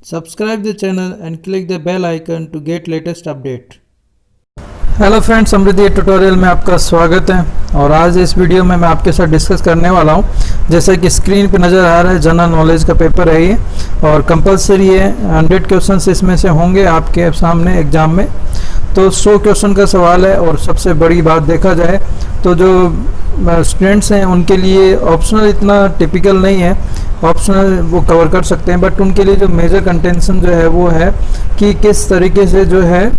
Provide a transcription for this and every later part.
Subscribe the channel and click the bell icon to get latest update. Hello friends, Samriddhi tutorial में आपका स्वागत है। और आज इस वीडियो में मैं आपके साथ डिस्कस करने वाला हूं, जैसा कि स्क्रीन पे नज़र आ रहा है, जनरल नॉलेज का पेपर है ये और कंपलसरी है। 100 क्वेश्चंस इसमें से होंगे आपके सामने एग्ज़ाम में, तो 100 क्वेश्चन का सवाल है। और सबसे बड़ी बात देखा जाए तो जो स्टूडेंट्स हैं उनके लिए ऑप्शनल इतना टिपिकल नहीं है, ऑप्शनल वो कवर कर सकते हैं, बट उनके लिए जो मेजर कंटेंशन जो है वो है कि किस तरीके से जो है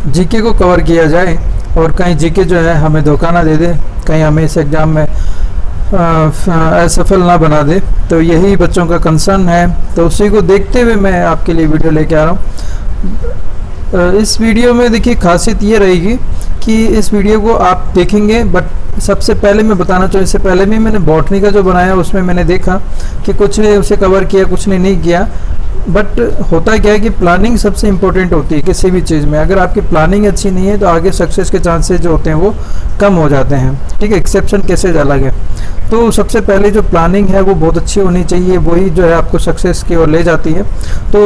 जीके को कवर किया जाए और कहीं जीके जो है हमें धोखा ना दे दे, कहीं हमें इस एग्ज़ाम में असफल ना बना दे। तो यही बच्चों का कंसर्न है, तो उसी को देखते हुए मैं आपके लिए वीडियो लेके आ रहा हूँ। इस वीडियो में देखिए खासियत ये रहेगी कि इस वीडियो को आप देखेंगे, बट सबसे पहले मैं बताना चाहूँ, इससे पहले भी मैंने बॉटनी का जो बनाया उसमें मैंने देखा कि कुछ ने उसे कवर किया, कुछ ने नहीं किया। बट होता क्या है कि प्लानिंग सबसे इम्पोर्टेंट होती है किसी भी चीज़ में। अगर आपकी प्लानिंग अच्छी नहीं है तो आगे सक्सेस के चांसेस जो होते हैं वो कम हो जाते हैं। ठीक है, एक्सेप्शन केसेज अलग है। तो सबसे पहले जो प्लानिंग है वो बहुत अच्छी होनी चाहिए, वही जो है आपको सक्सेस की ओर ले जाती है। तो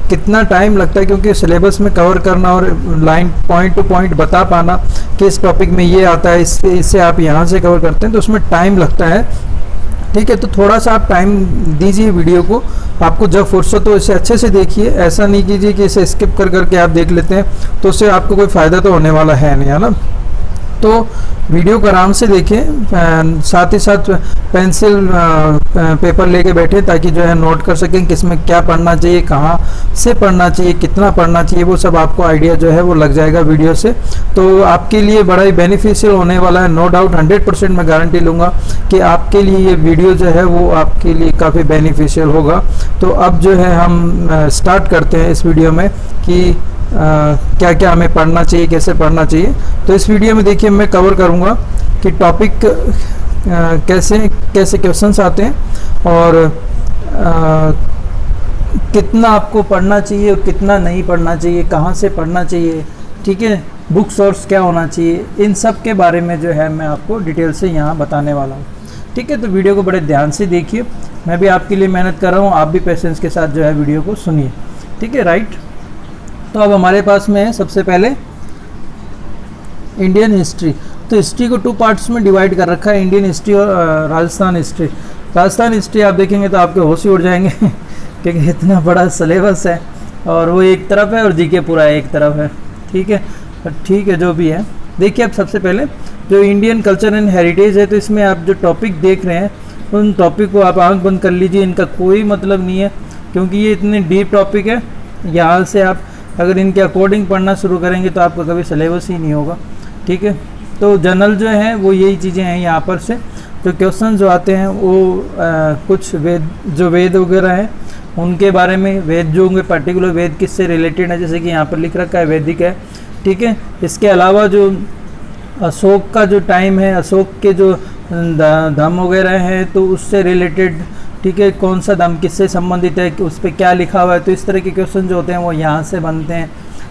कितना टाइम लगता है, क्योंकि सिलेबस में कवर करना और लाइन पॉइंट टू पॉइंट बता पाना कि इस टॉपिक में ये आता है, इससे आप यहाँ से कवर करते हैं, तो उसमें टाइम लगता है। ठीक है, तो थोड़ा सा आप टाइम दीजिए वीडियो को, आपको जब फुर्सत हो इसे अच्छे से देखिए। ऐसा नहीं कीजिए कि इसे स्किप कर करके आप देख लेते हैं, तो उससे आपको कोई फ़ायदा तो होने वाला है नहीं, है ना। तो वीडियो को आराम से देखें, साथ ही साथ पेंसिल पेपर लेके बैठे ताकि जो है नोट कर सकें किसमें क्या पढ़ना चाहिए, कहाँ से पढ़ना चाहिए, कितना पढ़ना चाहिए, वो सब आपको आइडिया जो है वो लग जाएगा वीडियो से। तो आपके लिए बड़ा ही बेनिफिशियल होने वाला है, नो डाउट। 100% मैं गारंटी लूँगा कि आपके लिए ये वीडियो जो है वो आपके लिए काफ़ी बेनिफिशियल होगा। तो अब जो है हम स्टार्ट करते हैं इस वीडियो में कि क्या क्या हमें पढ़ना चाहिए, कैसे पढ़ना चाहिए। तो इस वीडियो में देखिए मैं कवर करूँगा कि टॉपिक कैसे कैसे क्वेश्चंस आते हैं और कितना आपको पढ़ना चाहिए और कितना नहीं पढ़ना चाहिए, कहाँ से पढ़ना चाहिए। ठीक है, बुक सोर्स क्या होना चाहिए, इन सब के बारे में जो है मैं आपको डिटेल से यहाँ बताने वाला हूँ। ठीक है, तो वीडियो को बड़े ध्यान से देखिए, मैं भी आपके लिए मेहनत कर रहा हूँ, आप भी पेशेंस के साथ जो है वीडियो को सुनिए। ठीक है, राइट। तो अब हमारे पास में है सबसे पहले इंडियन हिस्ट्री। तो हिस्ट्री को 2 पार्ट्स में डिवाइड कर रखा है, इंडियन हिस्ट्री और राजस्थान हिस्ट्री। राजस्थान हिस्ट्री आप देखेंगे तो आपके होश ही उड़ जाएंगे क्योंकि इतना बड़ा सिलेबस है और वो एक तरफ है और जीके पूरा एक तरफ है। ठीक है, ठीक है, जो भी है। देखिए अब सबसे पहले जो इंडियन कल्चर एंड हेरिटेज है, तो इसमें आप जो टॉपिक देख रहे हैं उन टॉपिक को आप आंख बंद कर लीजिए, इनका कोई मतलब नहीं है क्योंकि ये इतने डीप टॉपिक है। यहाँ से आप अगर इनके अकॉर्डिंग पढ़ना शुरू करेंगे तो आपका कभी सिलेबस ही नहीं होगा। ठीक है, तो जनरल जो है वो यही चीज़ें हैं। यहाँ पर से जो क्वेश्चन जो आते हैं वो कुछ वेद वगैरह हैं उनके बारे में, वेद जो होंगे पर्टिकुलर वेद किससे रिलेटेड है, जैसे कि यहाँ पर लिख रखा है वैदिक है। ठीक है, इसके अलावा जो अशोक का जो टाइम है, अशोक के जो धम वगैरह हैं तो उससे रिलेटेड। ठीक है, कौन सा धम किससे संबंधित है, उस पर क्या लिखा हुआ है, तो इस तरह के क्वेश्चन जो होते हैं वो यहाँ से बनते हैं।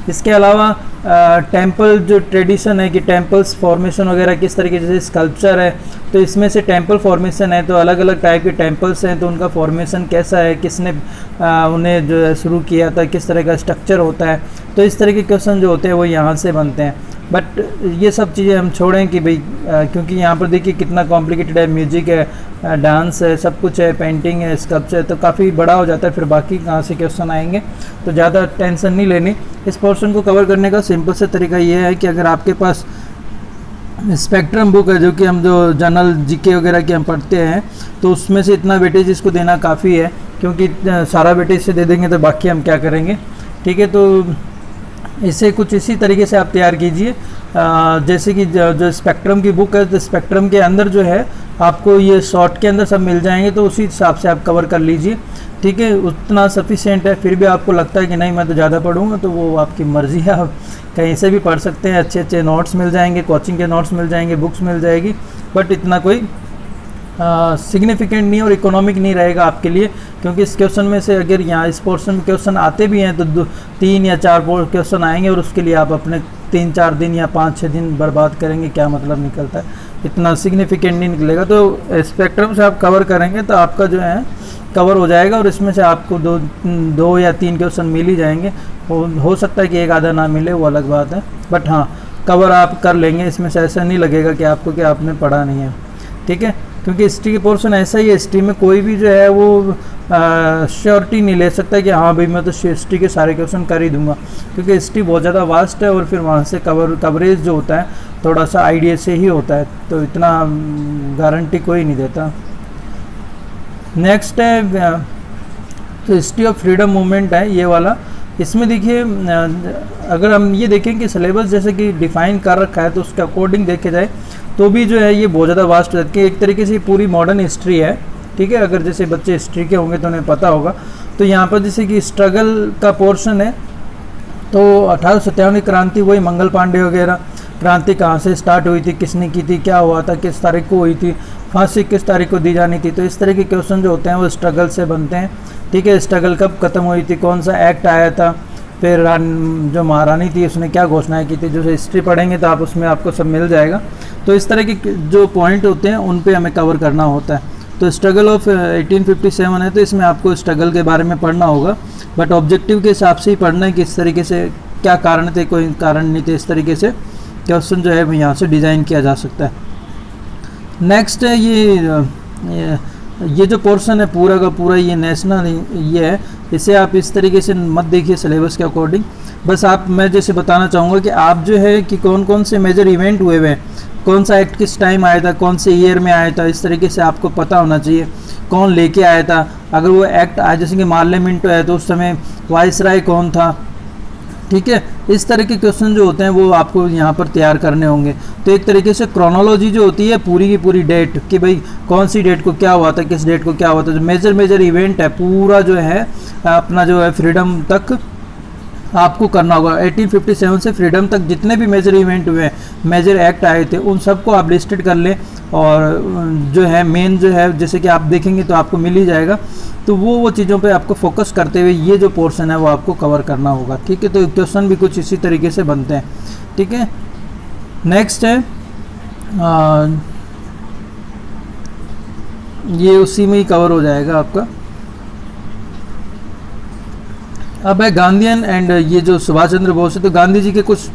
इसके अलावा टेंपल जो ट्रेडिशन है कि टेंपल्स फॉर्मेशन वगैरह किस तरीके, जैसे स्कल्पचर है तो इसमें से टेंपल फॉर्मेशन है, तो अलग अलग टाइप के टेंपल्स हैं तो उनका फॉर्मेशन कैसा है, किसने उन्हें जो है शुरू किया था, किस तरह का स्ट्रक्चर होता है, तो इस तरह के क्वेश्चन जो होते हैं वो यहाँ से बनते हैं। बट ये सब चीज़ें हम छोड़ें कि भाई क्योंकि यहाँ पर देखिए कितना कॉम्प्लिकेटेड है, म्यूजिक है, डांस है, सब कुछ है, पेंटिंग है, स्कल्पचर, तो काफ़ी बड़ा हो जाता है, फिर बाकी कहाँ से क्वेश्चन आएंगे, तो ज़्यादा टेंशन नहीं लेनी। इस पोर्शन को कवर करने का सिंपल से तरीका ये है कि अगर आपके पास स्पेक्ट्रम बुक है, जो कि हम जो जनरल जीके वगैरह की हम पढ़ते हैं, तो उसमें से इतना वेटेज इसको देना काफ़ी है, क्योंकि सारा वेटेज से दे देंगे तो बाकी हम क्या करेंगे। ठीक है, तो इसे कुछ इसी तरीके से आप तैयार कीजिए, जैसे कि जो स्पेक्ट्रम की बुक है, तो स्पेक्ट्रम के अंदर जो है आपको ये शॉर्ट के अंदर सब मिल जाएंगे, तो उसी हिसाब से आप कवर कर लीजिए। ठीक है, उतना सफिशिएंट है। फिर भी आपको लगता है कि नहीं मैं तो ज़्यादा पढ़ूंगा, तो वो आपकी मर्ज़ी है, आप कहीं से भी पढ़ सकते हैं। अच्छे अच्छे नोट्स मिल जाएंगे, कोचिंग के नोट्स मिल जाएंगे, बुक्स मिल जाएगी, बट इतना कोई सिग्निफिकेंट नहीं और इकोनॉमिक नहीं रहेगा आपके लिए, क्योंकि इस क्वेश्चन में से अगर यहाँ इस पोर्शन में क्वेश्चन आते भी हैं तो 3 या 4 क्वेश्चन आएंगे और उसके लिए आप अपने 3-4 दिन या 5-6 दिन बर्बाद करेंगे, क्या मतलब निकलता है, इतना सिग्निफिकेंट नहीं निकलेगा। तो स्पेक्ट्रम से आप कवर करेंगे तो आपका जो है कवर हो जाएगा और इसमें से आपको दो या तीन क्वेश्चन मिल ही जाएंगे। हो सकता है कि एक आधा ना मिले, वो अलग बात है, बट हाँ कवर आप कर लेंगे। इसमें से ऐसा नहीं लगेगा कि आपको कि आपने पढ़ा नहीं है, ठीक है। क्योंकि हिस्ट्री की पोर्शन ऐसा ही है, हिस्ट्री में कोई भी जो है वो श्योरिटी नहीं ले सकता कि हाँ भाई मैं तो हिस्ट्री के सारे क्वेश्चन कर ही दूंगा, क्योंकि हिस्ट्री बहुत ज़्यादा वास्ट है और फिर वहाँ से कवरेज जो होता है थोड़ा सा आइडिया से ही होता है, तो इतना गारंटी कोई नहीं देता। नेक्स्ट है तो हिस्ट्री ऑफ फ्रीडम मूवमेंट है ये वाला। इसमें देखिए अगर हम ये देखें कि सिलेबस जैसे कि डिफ़ाइन कर रखा है तो उसके अकॉर्डिंग देखे जाए तो भी जो है ये बहुत ज़्यादा वास्ट हो जाती है। एक तरीके से पूरी मॉडर्न हिस्ट्री है, ठीक है। अगर जैसे बच्चे हिस्ट्री के होंगे तो उन्हें पता होगा। तो यहाँ पर जैसे कि स्ट्रगल का पोर्शन है, तो 1857 की क्रांति, वही मंगल पांडे वगैरह, क्रांति कहाँ से स्टार्ट हुई थी, किसने की थी, क्या हुआ था, किस तारीख को हुई थी, फांसी किस तारीख को दी जानी थी। तो इस तरह के क्वेश्चन जो होते हैं वो स्ट्रगल से बनते हैं, ठीक है। स्ट्रगल कब खत्म हुई थी, कौन सा एक्ट आया था, फिर जो महारानी थी उसने क्या घोषणाएं की थी। जो हिस्ट्री पढ़ेंगे तो आप उसमें आपको सब मिल जाएगा। तो इस तरह के जो पॉइंट होते हैं उन पे हमें कवर करना होता है। तो स्ट्रगल ऑफ 1857 है, तो इसमें आपको स्ट्रगल के बारे में पढ़ना होगा, बट ऑब्जेक्टिव के हिसाब से ही पढ़ना है कि इस तरीके से क्या कारण थे, कोई कारण नहीं थे। इस तरीके से क्वेश्चन जो है यहाँ से डिज़ाइन किया जा सकता है। नेक्स्ट है ये जो पोर्शन है पूरा का पूरा ये नेशनल ये है, इसे आप इस तरीके से मत देखिए सिलेबस के अकॉर्डिंग। बस मैं जैसे बताना चाहूँगा कि आप जो है कि कौन कौन से मेजर इवेंट हुए हैं, कौन सा एक्ट किस टाइम आया था, कौन से ईयर में आया था, इस तरीके से आपको पता होना चाहिए। कौन लेके आया था, अगर वो एक्ट आया जैसे कि पार्लियामेंट है तो उस समय वाइसराय कौन था, ठीक है। इस तरह के क्वेश्चन जो होते हैं वो आपको यहाँ पर तैयार करने होंगे। तो एक तरीके से क्रोनोलॉजी जो होती है पूरी की पूरी डेट कि भाई कौन सी डेट को क्या हुआ था, किस डेट को क्या हुआ था, जो मेजर इवेंट है पूरा जो है अपना जो है फ्रीडम तक आपको करना होगा। 1857 से फ्रीडम तक जितने भी मेजर इवेंट हुए, मेजर एक्ट आए थे, उन सबको आप लिस्टेड कर लें। और जो है मेन जो है जैसे कि आप देखेंगे तो आपको मिल ही जाएगा। तो वो चीज़ों पे आपको फोकस करते हुए ये जो पोर्शन है वो आपको कवर करना होगा, ठीक है। तो क्वेश्चन भी कुछ इसी तरीके से बनते हैं, ठीक है। नेक्स्ट है ये उसी में ही कवर हो जाएगा आपका। अब है गांधीयन एंड ये जो सुभाष चंद्र बोस है, तो गांधी जी के कुछ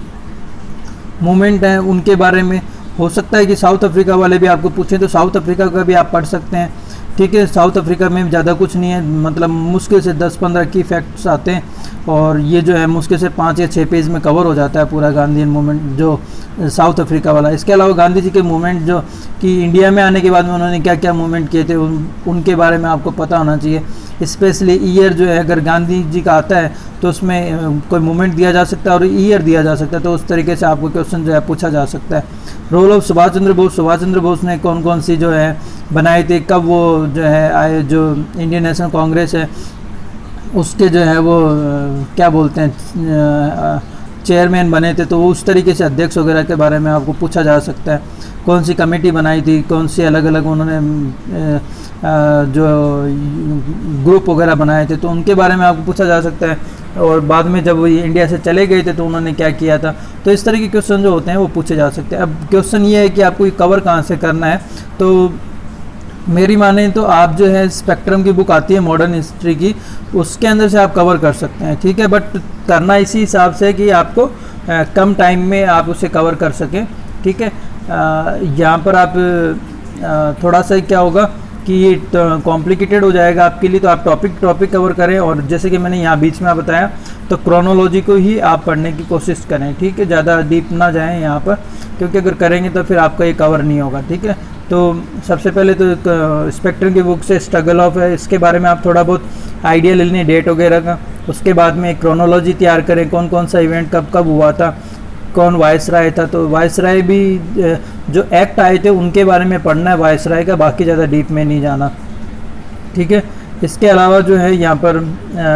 मूवमेंट हैं उनके बारे में हो सकता है कि साउथ अफ्रीका वाले भी आपको पूछें, तो साउथ अफ्रीका का भी आप पढ़ सकते हैं, ठीक है। साउथ अफ्रीका में ज़्यादा कुछ नहीं है, मतलब मुश्किल से 10-15 की फैक्ट्स आते हैं और ये जो है मुश्किल से 5 या 6 पेज में कवर हो जाता है पूरा गांधीयन मूवमेंट जो साउथ अफ्रीका वाला। इसके अलावा गांधी जी के मूवमेंट जो कि इंडिया में आने के बाद में उन्होंने क्या क्या मूवमेंट किए थे उनके बारे में आपको पता होना चाहिए। स्पेशली ईयर जो है अगर गांधी जी का आता है तो उसमें कोई मूवमेंट दिया जा सकता है और ईयर दिया जा सकता है, तो उस तरीके से आपको क्वेश्चन जो है पूछा जा सकता है। रोल ऑफ सुभाष चंद्र बोस ने कौन कौन सी जो है बनाई थी, कब वो जो है आए, जो इंडियन नेशनल कांग्रेस है उसके जो है वो क्या बोलते हैं चेयरमैन बने थे, तो उस तरीके से अध्यक्ष वगैरह के बारे में आपको पूछा जा सकता है। कौन सी कमेटी बनाई थी, कौन सी अलग अलग उन्होंने जो ग्रुप वगैरह बनाए थे तो उनके बारे में आपको पूछा जा सकता है। और बाद में जब वो इंडिया से चले गए थे तो उन्होंने क्या किया था, तो इस तरह के क्वेश्चन जो होते हैं वो पूछे जा सकते हैं। अब क्वेश्चन ये है कि आपको ये कवर कहाँ से करना है, तो मेरी माने तो आप जो है स्पेक्ट्रम की बुक आती है मॉडर्न हिस्ट्री की, उसके अंदर से आप कवर कर सकते हैं, ठीक है। बट करना इसी हिसाब से कि आपको कम टाइम में आप उसे कवर कर सकें, ठीक है। यहाँ पर आप थोड़ा सा क्या होगा कि ये कॉम्प्लिकेटेड हो जाएगा आपके लिए, तो आप टॉपिक कवर करें। और जैसे कि मैंने यहाँ बीच में बताया तो क्रोनोलॉजी को ही आप पढ़ने की कोशिश करें, ठीक है। ज़्यादा डीप ना जाएं यहाँ पर, क्योंकि अगर करेंगे तो फिर आपका ये कवर नहीं होगा, ठीक है। तो सबसे पहले तो स्पेक्ट्रम की बुक से स्ट्रगल ऑफ है, इसके बारे में आप थोड़ा बहुत आइडिया ले लें डेट वगैरह का। उसके बाद में क्रोनोलॉजी तैयार करें, कौन कौन सा इवेंट कब कब हुआ था, कौन वायसराय था, तो वायसराय भी जो एक्ट आए थे उनके बारे में पढ़ना है वायसराय का, बाकी ज़्यादा डीप में नहीं जाना, ठीक है। इसके अलावा जो है यहाँ पर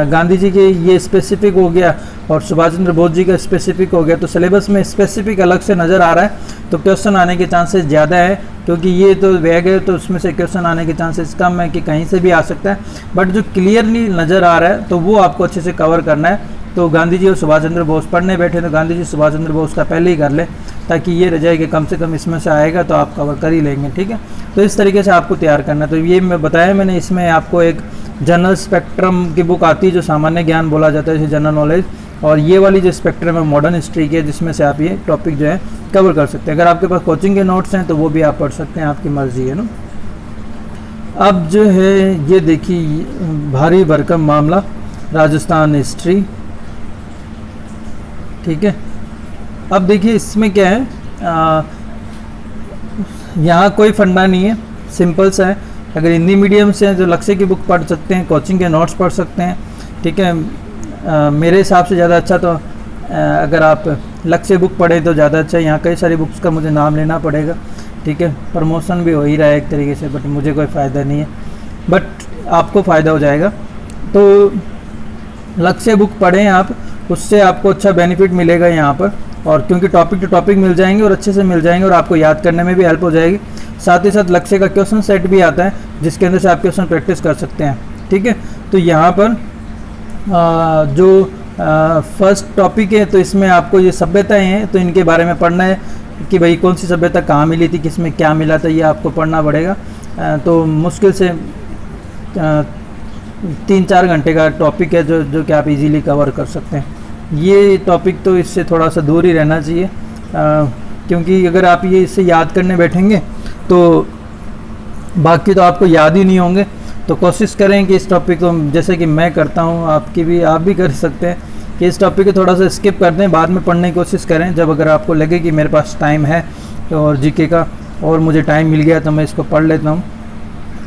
गांधी जी के ये स्पेसिफिक हो गया और सुभाष चंद्र बोस जी का स्पेसिफिक हो गया, तो सिलेबस में स्पेसिफिक अलग से नज़र आ रहा है, तो क्वेश्चन आने के चांसेस ज़्यादा है। क्योंकि ये तो वैग है तो उसमें से क्वेश्चन आने के चांसेस कम है कि कहीं से भी आ सकता है, बट जो क्लियरली नज़र आ रहा है तो वो आपको अच्छे से कवर करना है। तो गांधी जी और सुभाष चंद्र बोस पढ़ने बैठे तो गांधी जी सुभाष चंद्र बोस का पहले ही कर ले, ताकि ये रह जाए कि कम से कम इसमें से आएगा तो आप कवर कर ही लेंगे, ठीक है। तो इस तरीके से आपको तैयार करना है। तो ये मैं बताया मैंने, इसमें आपको एक जनरल स्पेक्ट्रम की बुक आती है जो सामान्य ज्ञान बोला जाता है, जैसे जनरल नॉलेज, और ये वाली जो स्पेक्ट्रम है मॉडर्न हिस्ट्री की है, जिसमें से आप ये टॉपिक जो है कवर कर सकते हैं। अगर आपके पास कोचिंग के नोट्स हैं तो वो भी आप पढ़ सकते हैं, आपकी मर्जी है ना। अब जो है ये देखिए भारी भरकम मामला राजस्थान हिस्ट्री, ठीक है। अब देखिए इसमें क्या है, यहाँ कोई फंडा नहीं है, सिंपल सा है। अगर हिंदी मीडियम से हैं तो लक्ष्य की बुक पढ़ सकते हैं, कोचिंग के नोट्स पढ़ सकते हैं, ठीक है। मेरे हिसाब से ज़्यादा अच्छा तो अगर आप लक्ष्य बुक पढ़ें तो ज़्यादा अच्छा है। यहाँ कई सारी बुक्स का मुझे नाम लेना पड़ेगा, ठीक है। प्रमोशन भी हो ही रहा है एक तरीके से, बट मुझे कोई फ़ायदा नहीं है, बट आपको फ़ायदा हो जाएगा। तो लक्ष्य बुक पढ़ें आप, उससे आपको अच्छा बेनिफिट मिलेगा यहाँ पर, और क्योंकि टॉपिक टू टॉपिक मिल जाएंगे और अच्छे से मिल जाएंगे और आपको याद करने में भी हेल्प हो जाएगी। साथ ही साथ लक्ष्य का क्वेश्चन सेट भी आता है जिसके अंदर से आप क्वेश्चन प्रैक्टिस कर सकते हैं, ठीक है। तो यहाँ पर जो फर्स्ट टॉपिक है तो इसमें आपको ये सभ्यताएं हैं तो इनके बारे में पढ़ना है कि भाई कौन सी सभ्यता कहाँ मिली थी, किसमें क्या मिला था, ये आपको पढ़ना पड़ेगा। तो मुश्किल से 3-4 घंटे का टॉपिक है जो कि आप इजीली कवर कर सकते हैं। ये टॉपिक तो इससे थोड़ा सा दूर ही रहना चाहिए, क्योंकि अगर आप ये इससे याद करने बैठेंगे तो बाकी तो आपको याद ही नहीं होंगे। तो कोशिश करें कि इस टॉपिक को, जैसे कि मैं करता हूँ, आप भी कर सकते हैं कि इस टॉपिक को थोड़ा सा स्किप कर दें, बाद में पढ़ने की कोशिश करें। जब अगर आपको लगे कि मेरे पास टाइम है और जीके का और मुझे टाइम मिल गया तो मैं इसको पढ़ लेता हूँ,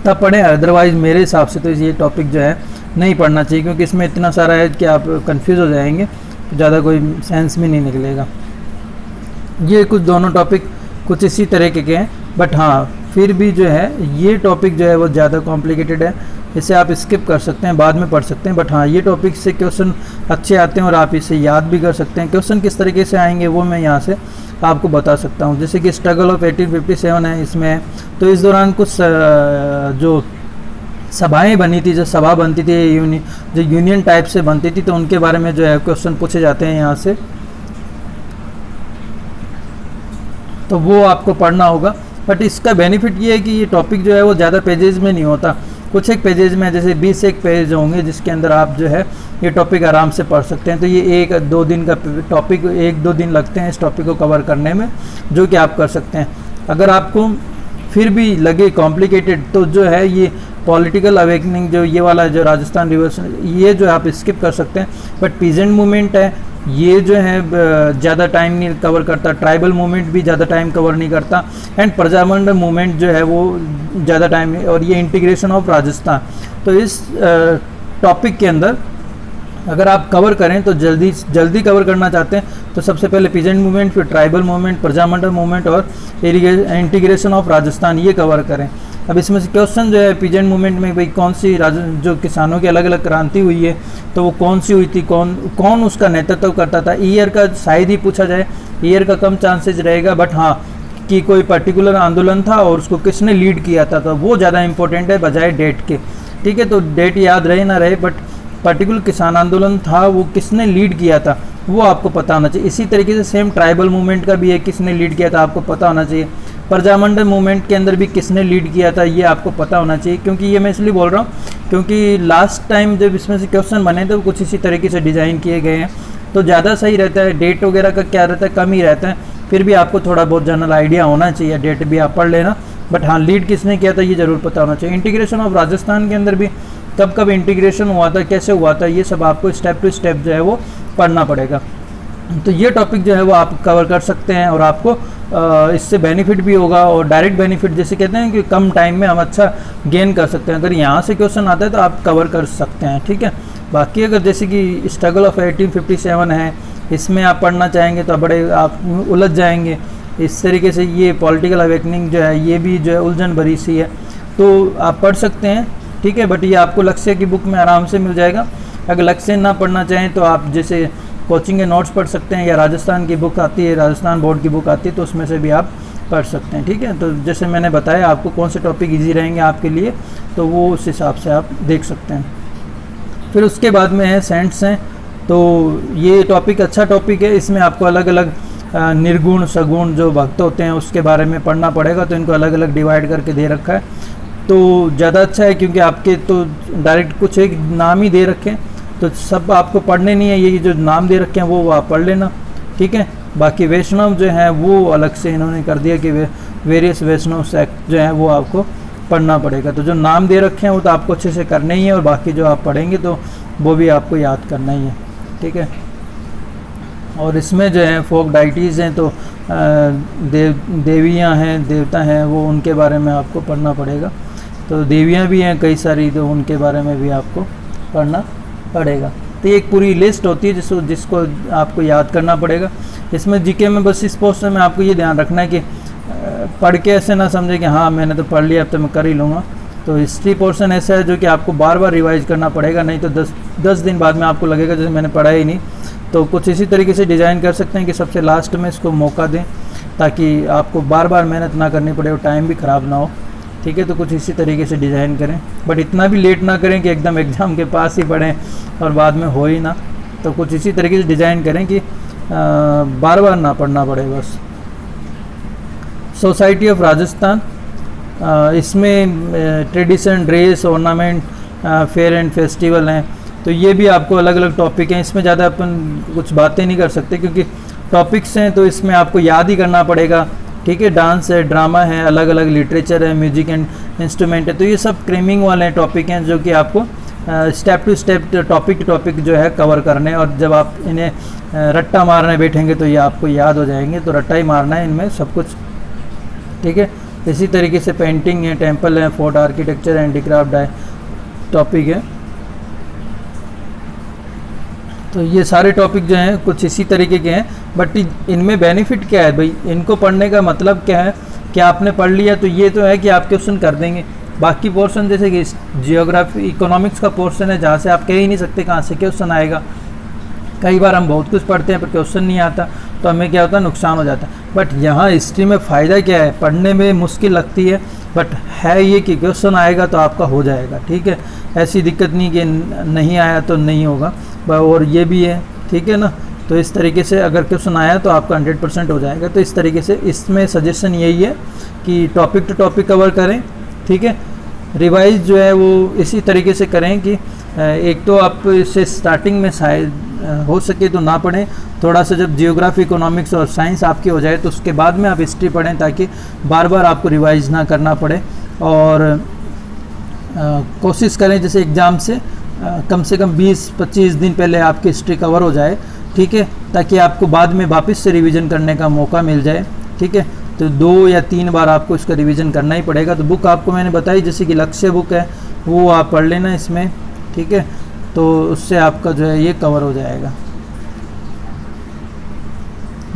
तब पढ़ें। अदरवाइज़ मेरे हिसाब से तो ये टॉपिक जो है नहीं पढ़ना चाहिए, क्योंकि इसमें इतना सारा है कि आप कंफ्यूज हो जाएंगे, तो ज़्यादा कोई सेंस भी नहीं निकलेगा। ये कुछ दोनों टॉपिक कुछ इसी तरीके के हैं, बट हाँ फिर भी जो है ये टॉपिक जो है वो ज़्यादा कॉम्प्लिकेटेड है, इसे आप स्किप कर सकते हैं, बाद में पढ़ सकते हैं। बट हाँ ये टॉपिक से क्वेश्चन अच्छे आते हैं और आप इसे याद भी कर सकते हैं। क्वेश्चन किस तरीके से आएंगे वो मैं यहाँ से आपको बता सकता हूँ। जैसे कि स्ट्रगल ऑफ 1857 है इसमें, तो इस दौरान कुछ जो सभाएं बनी थी, जो सभा बनती थी जो यूनियन टाइप से बनती थी, तो उनके बारे में जो है क्वेश्चन पूछे जाते हैं यहाँ से, तो वो आपको पढ़ना होगा। बट इसका बेनिफिट ये है कि ये टॉपिक जो है वो ज़्यादा पेजेस में नहीं होता, कुछ एक पेजेस में, जैसे 20 एक पेज होंगे जिसके अंदर आप जो है ये टॉपिक आराम से पढ़ सकते हैं। तो ये 1-2 दिन का टॉपिक, 1-2 दिन लगते हैं इस टॉपिक को कवर करने में, जो कि आप कर सकते हैं। अगर आपको फिर भी लगे कॉम्प्लिकेटेड तो जो है ये पॉलिटिकल अवेकनिंग, जो ये वाला जो राजस्थान रिवॉल्यूशन, ये जो आप स्किप कर सकते हैं। बट पीजेंट मूवमेंट है, ये जो है ज़्यादा टाइम नहीं कवर करता, ट्राइबल मूवमेंट भी ज़्यादा टाइम कवर नहीं करता, एंड प्रजामंडल मूवमेंट जो है वो ज़्यादा टाइम, और ये इंटीग्रेशन ऑफ राजस्थान। तो इस टॉपिक के अंदर अगर आप कवर करें तो जल्दी कवर करना चाहते हैं तो सबसे पहले पीजेंट मूवमेंट, फिर ट्राइबल मूवमेंट, प्रजामंडल मूवमेंट और इंटीग्रेशन ऑफ राजस्थान, ये कवर करें। अब इसमें से क्वेश्चन जो है पीजेंट मूवमेंट में भाई कौन सी जो किसानों की अलग अलग क्रांति हुई है तो वो कौन सी हुई थी, कौन उसका नेतृत्व करता था। ईयर का शायद ही पूछा जाए, ईयर का कम चांसेस रहेगा, बट हाँ कि कोई पर्टिकुलर आंदोलन था और उसको किसने लीड किया था, तो वो ज़्यादा इंपॉर्टेंट है बजाय डेट के, ठीक है। तो डेट याद रहे ना रहे, बट पर्टिकुलर किसान आंदोलन था वो किसने लीड किया था वो आपको पता होना चाहिए। इसी तरीके से सेम ट्राइबल मूवमेंट का भी है, किसने लीड किया था आपको पता होना चाहिए। प्रजामंडल मूवमेंट के अंदर भी किसने लीड किया था ये आपको पता होना चाहिए, क्योंकि ये मैं इसलिए बोल रहा हूँ क्योंकि लास्ट टाइम जब इसमें से क्वेश्चन बने थे वो कुछ इसी तरीके से डिज़ाइन किए गए हैं, तो ज़्यादा सही रहता है। डेट वगैरह का क्या रहता है, कम ही रहता है, फिर भी आपको थोड़ा बहुत जनरल आइडिया होना चाहिए, डेट भी आप पढ़ लेना, बट हाँ लीड किसने किया था ये ज़रूर पता होना चाहिए। इंटीग्रेशन ऑफ राजस्थान के अंदर भी कब इंटीग्रेशन हुआ था, कैसे हुआ था, ये सब आपको स्टेप टू स्टेप जो है वो पढ़ना पड़ेगा। तो ये टॉपिक जो है वो आप कवर कर सकते हैं और आपको इससे बेनिफिट भी होगा, और डायरेक्ट बेनिफिट जैसे कहते हैं कि कम टाइम में हम अच्छा गेन कर सकते हैं। अगर यहाँ से क्वेश्चन आता है तो आप कवर कर सकते हैं, ठीक है। बाकी अगर जैसे कि स्ट्रगल ऑफ 1857 है, इसमें आप पढ़ना चाहेंगे तो बड़े आप उलझ जाएंगे। इस तरीके से ये पॉलिटिकल अवेकनिंग जो है ये भी जो है उलझन भरी सी है, तो आप पढ़ सकते हैं, ठीक है। बट ये आपको लक्ष्य की बुक में आराम से मिल जाएगा। अगर लक्ष्य ना पढ़ना चाहें तो आप जैसे कोचिंग के नोट्स पढ़ सकते हैं, या राजस्थान की बुक आती है, राजस्थान बोर्ड की बुक आती है, तो उसमें से भी आप पढ़ सकते हैं, ठीक है। तो जैसे मैंने बताया आपको कौन से टॉपिक इजी रहेंगे आपके लिए, तो वो उस हिसाब से आप देख सकते हैं। फिर उसके बाद में है सेंट्स हैं, तो ये टॉपिक अच्छा टॉपिक है। इसमें आपको अलग अलग निर्गुण सगुण जो भक्त होते हैं उसके बारे में पढ़ना पड़ेगा, तो इनको अलग अलग डिवाइड करके दे रखा है। तो ज़्यादा अच्छा है, क्योंकि आपके तो डायरेक्ट कुछ एक नाम ही दे रखे हैं, तो सब आपको पढ़ने नहीं है, ये जो नाम दे रखे हैं वो आप पढ़ लेना, ठीक है। बाकी वैष्णव जो है वो अलग से इन्होंने कर दिया कि वेरियस वैष्णव सेक्ट जो है वो आपको पढ़ना पड़ेगा। तो जो नाम दे रखे हैं वो तो आपको अच्छे से करने ही है, और बाकी जो आप पढ़ेंगे तो वो भी आपको याद करना ही है, ठीक है। और इसमें जो है फोक डाइटीज़ हैं, तो देवियाँ हैं, देवता हैं, वो उनके बारे में आपको पढ़ना पड़ेगा। तो देवियाँ भी हैं कई सारी, तो उनके बारे में भी आपको पढ़ना पड़ेगा। तो ये एक पूरी लिस्ट होती है जिसको आपको याद करना पड़ेगा। इसमें जीके में बस इस पोर्शन में आपको ये ध्यान रखना है कि पढ़ के ऐसे ना समझे कि हाँ मैंने तो पढ़ लिया अब तो मैं कर ही लूँगा। तो हिस्ट्री पोर्शन ऐसा है जो कि आपको बार बार रिवाइज करना पड़ेगा, नहीं तो 10 दिन बाद में आपको लगेगा जैसे मैंने पढ़ा ही नहीं। तो कुछ इसी तरीके से डिज़ाइन कर सकते हैं कि सबसे लास्ट में इसको मौका दें, ताकि आपको बार बार मेहनत ना करनी पड़े और टाइम भी ख़राब ना हो, ठीक है। तो कुछ इसी तरीके से डिज़ाइन करें, बट इतना भी लेट ना करें कि एकदम एग्ज़ाम के पास ही पढ़ें और बाद में हो ही ना। तो कुछ इसी तरीके से डिज़ाइन करें कि बार बार ना पढ़ना पड़े बस। सोसाइटी ऑफ राजस्थान, इसमें tradition, dress, ornament, fair and festival हैं। तो ये भी आपको अलग अलग टॉपिक हैं, इसमें ज़्यादा अपन कुछ बातें नहीं कर सकते क्योंकि टॉपिक्स हैं, तो इसमें आपको याद ही करना पड़ेगा, ठीक है। डांस है, ड्रामा है, अलग अलग लिटरेचर है, म्यूजिक एंड इंस्ट्रूमेंट है। तो ये सब क्रेमिंग वाले टॉपिक हैं जो कि आपको step to step, topic to topic जो है कवर करने, और जब आप इन्हें रट्टा मारने बैठेंगे तो ये आपको याद हो जाएंगे। तो रट्टा ही मारना है इनमें सब कुछ, ठीक है। इसी तरीके से पेंटिंग है, टेम्पल है, फोर्ट आर्किटेक्चर, हैंडीक्राफ्ट टॉपिक है। तो ये सारे टॉपिक जो हैं कुछ इसी तरीके के हैं, बट इनमें बेनिफिट क्या है भाई, इनको पढ़ने का मतलब क्या है कि आपने पढ़ लिया तो ये तो है कि आप क्वेश्चन कर देंगे। बाकी पोर्शन जैसे कि जियोग्राफी, इकोनॉमिक्स का पोर्शन है जहाँ से आप कह ही नहीं सकते कहाँ से क्वेश्चन आएगा। कई बार हम बहुत कुछ पढ़ते हैं पर क्वेश्चन नहीं आता, तो हमें क्या होता है, नुकसान हो जाता है। बट यहाँ हिस्ट्री में फ़ायदा क्या है, पढ़ने में मुश्किल लगती है बट है ये कि क्वेश्चन आएगा तो आपका हो जाएगा, ठीक है। ऐसी दिक्कत नहीं कि नहीं आया तो नहीं होगा, और ये भी है, ठीक है ना। तो इस तरीके से अगर क्वेश्चन आया तो आपका 100% हो जाएगा। तो इस तरीके से इसमें सजेशन यही है कि टॉपिक टू टॉपिक कवर करें, ठीक है। रिवाइज जो है वो इसी तरीके से करें कि एक तो आप इसे स्टार्टिंग में शायद हो सके तो ना पढ़ें, थोड़ा सा जब जियोग्राफी, इकोनॉमिक्स और साइंस आपकी हो जाए तो उसके बाद में आप हिस्ट्री पढ़ें, ताकि बार बार आपको रिवाइज ना करना पड़े। और कोशिश करें जैसे एग्ज़ाम से कम 20-25 दिन पहले आपकी हिस्ट्री कवर हो जाए, ठीक है, ताकि आपको बाद में वापस से रिवीजन करने का मौका मिल जाए, ठीक है। तो 2 या 3 बार आपको इसका रिवीजन करना ही पड़ेगा। तो बुक आपको मैंने बताई जैसे कि लक्ष्य बुक है, वो आप पढ़ लेना इसमें, ठीक है। तो उससे आपका जो है ये कवर हो जाएगा।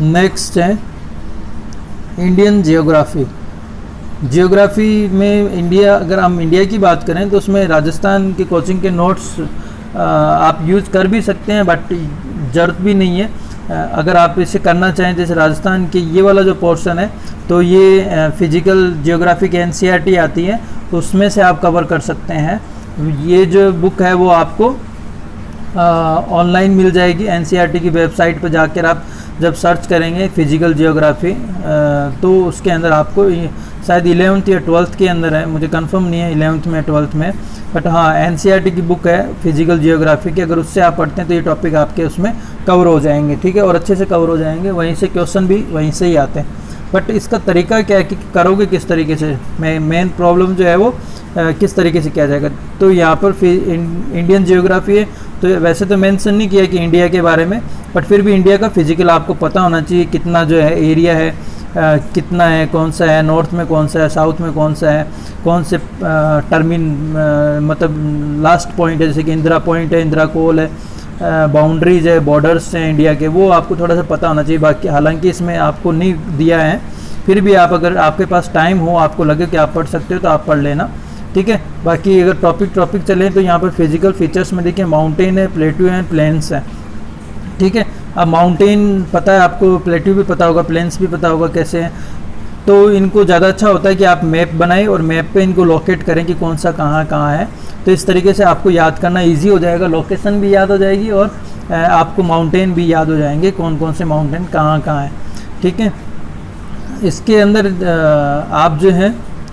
नेक्स्ट है इंडियन जियोग्राफी। जियोग्राफी में इंडिया, अगर हम इंडिया की बात करें तो उसमें राजस्थान के कोचिंग के नोट्स आप यूज़ कर भी सकते हैं, बट ज़रूरत भी नहीं है। अगर आप इसे करना चाहें, जैसे राजस्थान के ये वाला जो पोर्शन है तो ये फिजिकल जियोग्राफी की NCERT आती है, तो उसमें से आप कवर कर सकते हैं। ये जो बुक है वो आपको ऑनलाइन मिल जाएगी, NCERT की वेबसाइट पर जाकर आप जब सर्च करेंगे फिजिकल जियोग्राफी, तो उसके अंदर आपको शायद 11th या 12th के अंदर है, मुझे कंफर्म नहीं है 11th में 12th में, बट हाँ NCERT की बुक है फिजिकल जियोग्राफी की। अगर उससे आप पढ़ते हैं तो ये टॉपिक आपके उसमें कवर हो जाएंगे, ठीक है, और अच्छे से कवर हो जाएंगे। वहीं से क्वेश्चन भी वहीं से ही आते हैं। बट इसका तरीका क्या है कि करोगे किस तरीके से, मेन प्रॉब्लम जो है वो किस तरीके से किया जाएगा। तो यहाँ पर इंडियन जियोग्राफी है, तो वैसे तो मेंशन नहीं किया कि इंडिया के बारे में, बट फिर भी इंडिया का फिजिकल आपको पता होना चाहिए, कितना जो है एरिया है, कितना है, कौन सा है, नॉर्थ में कौन सा है, साउथ में कौन सा है, कौन से मतलब लास्ट पॉइंट है, जैसे कि इंदिरा पॉइंट है, इंदिरा कोल है, बाउंड्रीज है, बॉर्डर्स हैं इंडिया के, वो आपको थोड़ा सा पता होना चाहिए। बाकी हालांकि इसमें आपको नहीं दिया है, फिर भी आप अगर आपके पास टाइम हो, आपको लगे कि आप पढ़ सकते हो तो आप पढ़ लेना, ठीक है। बाकी अगर टॉपिक चलें तो यहाँ पर फिजिकल फीचर्स में देखिए माउंटेन है, प्लेट्यू है, प्लेन्स है, ठीक है। अब माउंटेन पता है आपको, प्लेट्यू भी पता होगा, प्लेन्स भी पता होगा कैसे हैं, तो इनको ज़्यादा अच्छा होता है कि आप मैप बनाएं और मैप पे इनको लोकेट करें कि कौन सा कहाँ है। तो इस तरीके से आपको याद करना इजी हो जाएगा, लोकेशन भी याद हो जाएगी और आपको माउंटेन भी याद हो जाएंगे, कौन कौन से माउंटेन कहाँ है, ठीक है। इसके अंदर आप जो है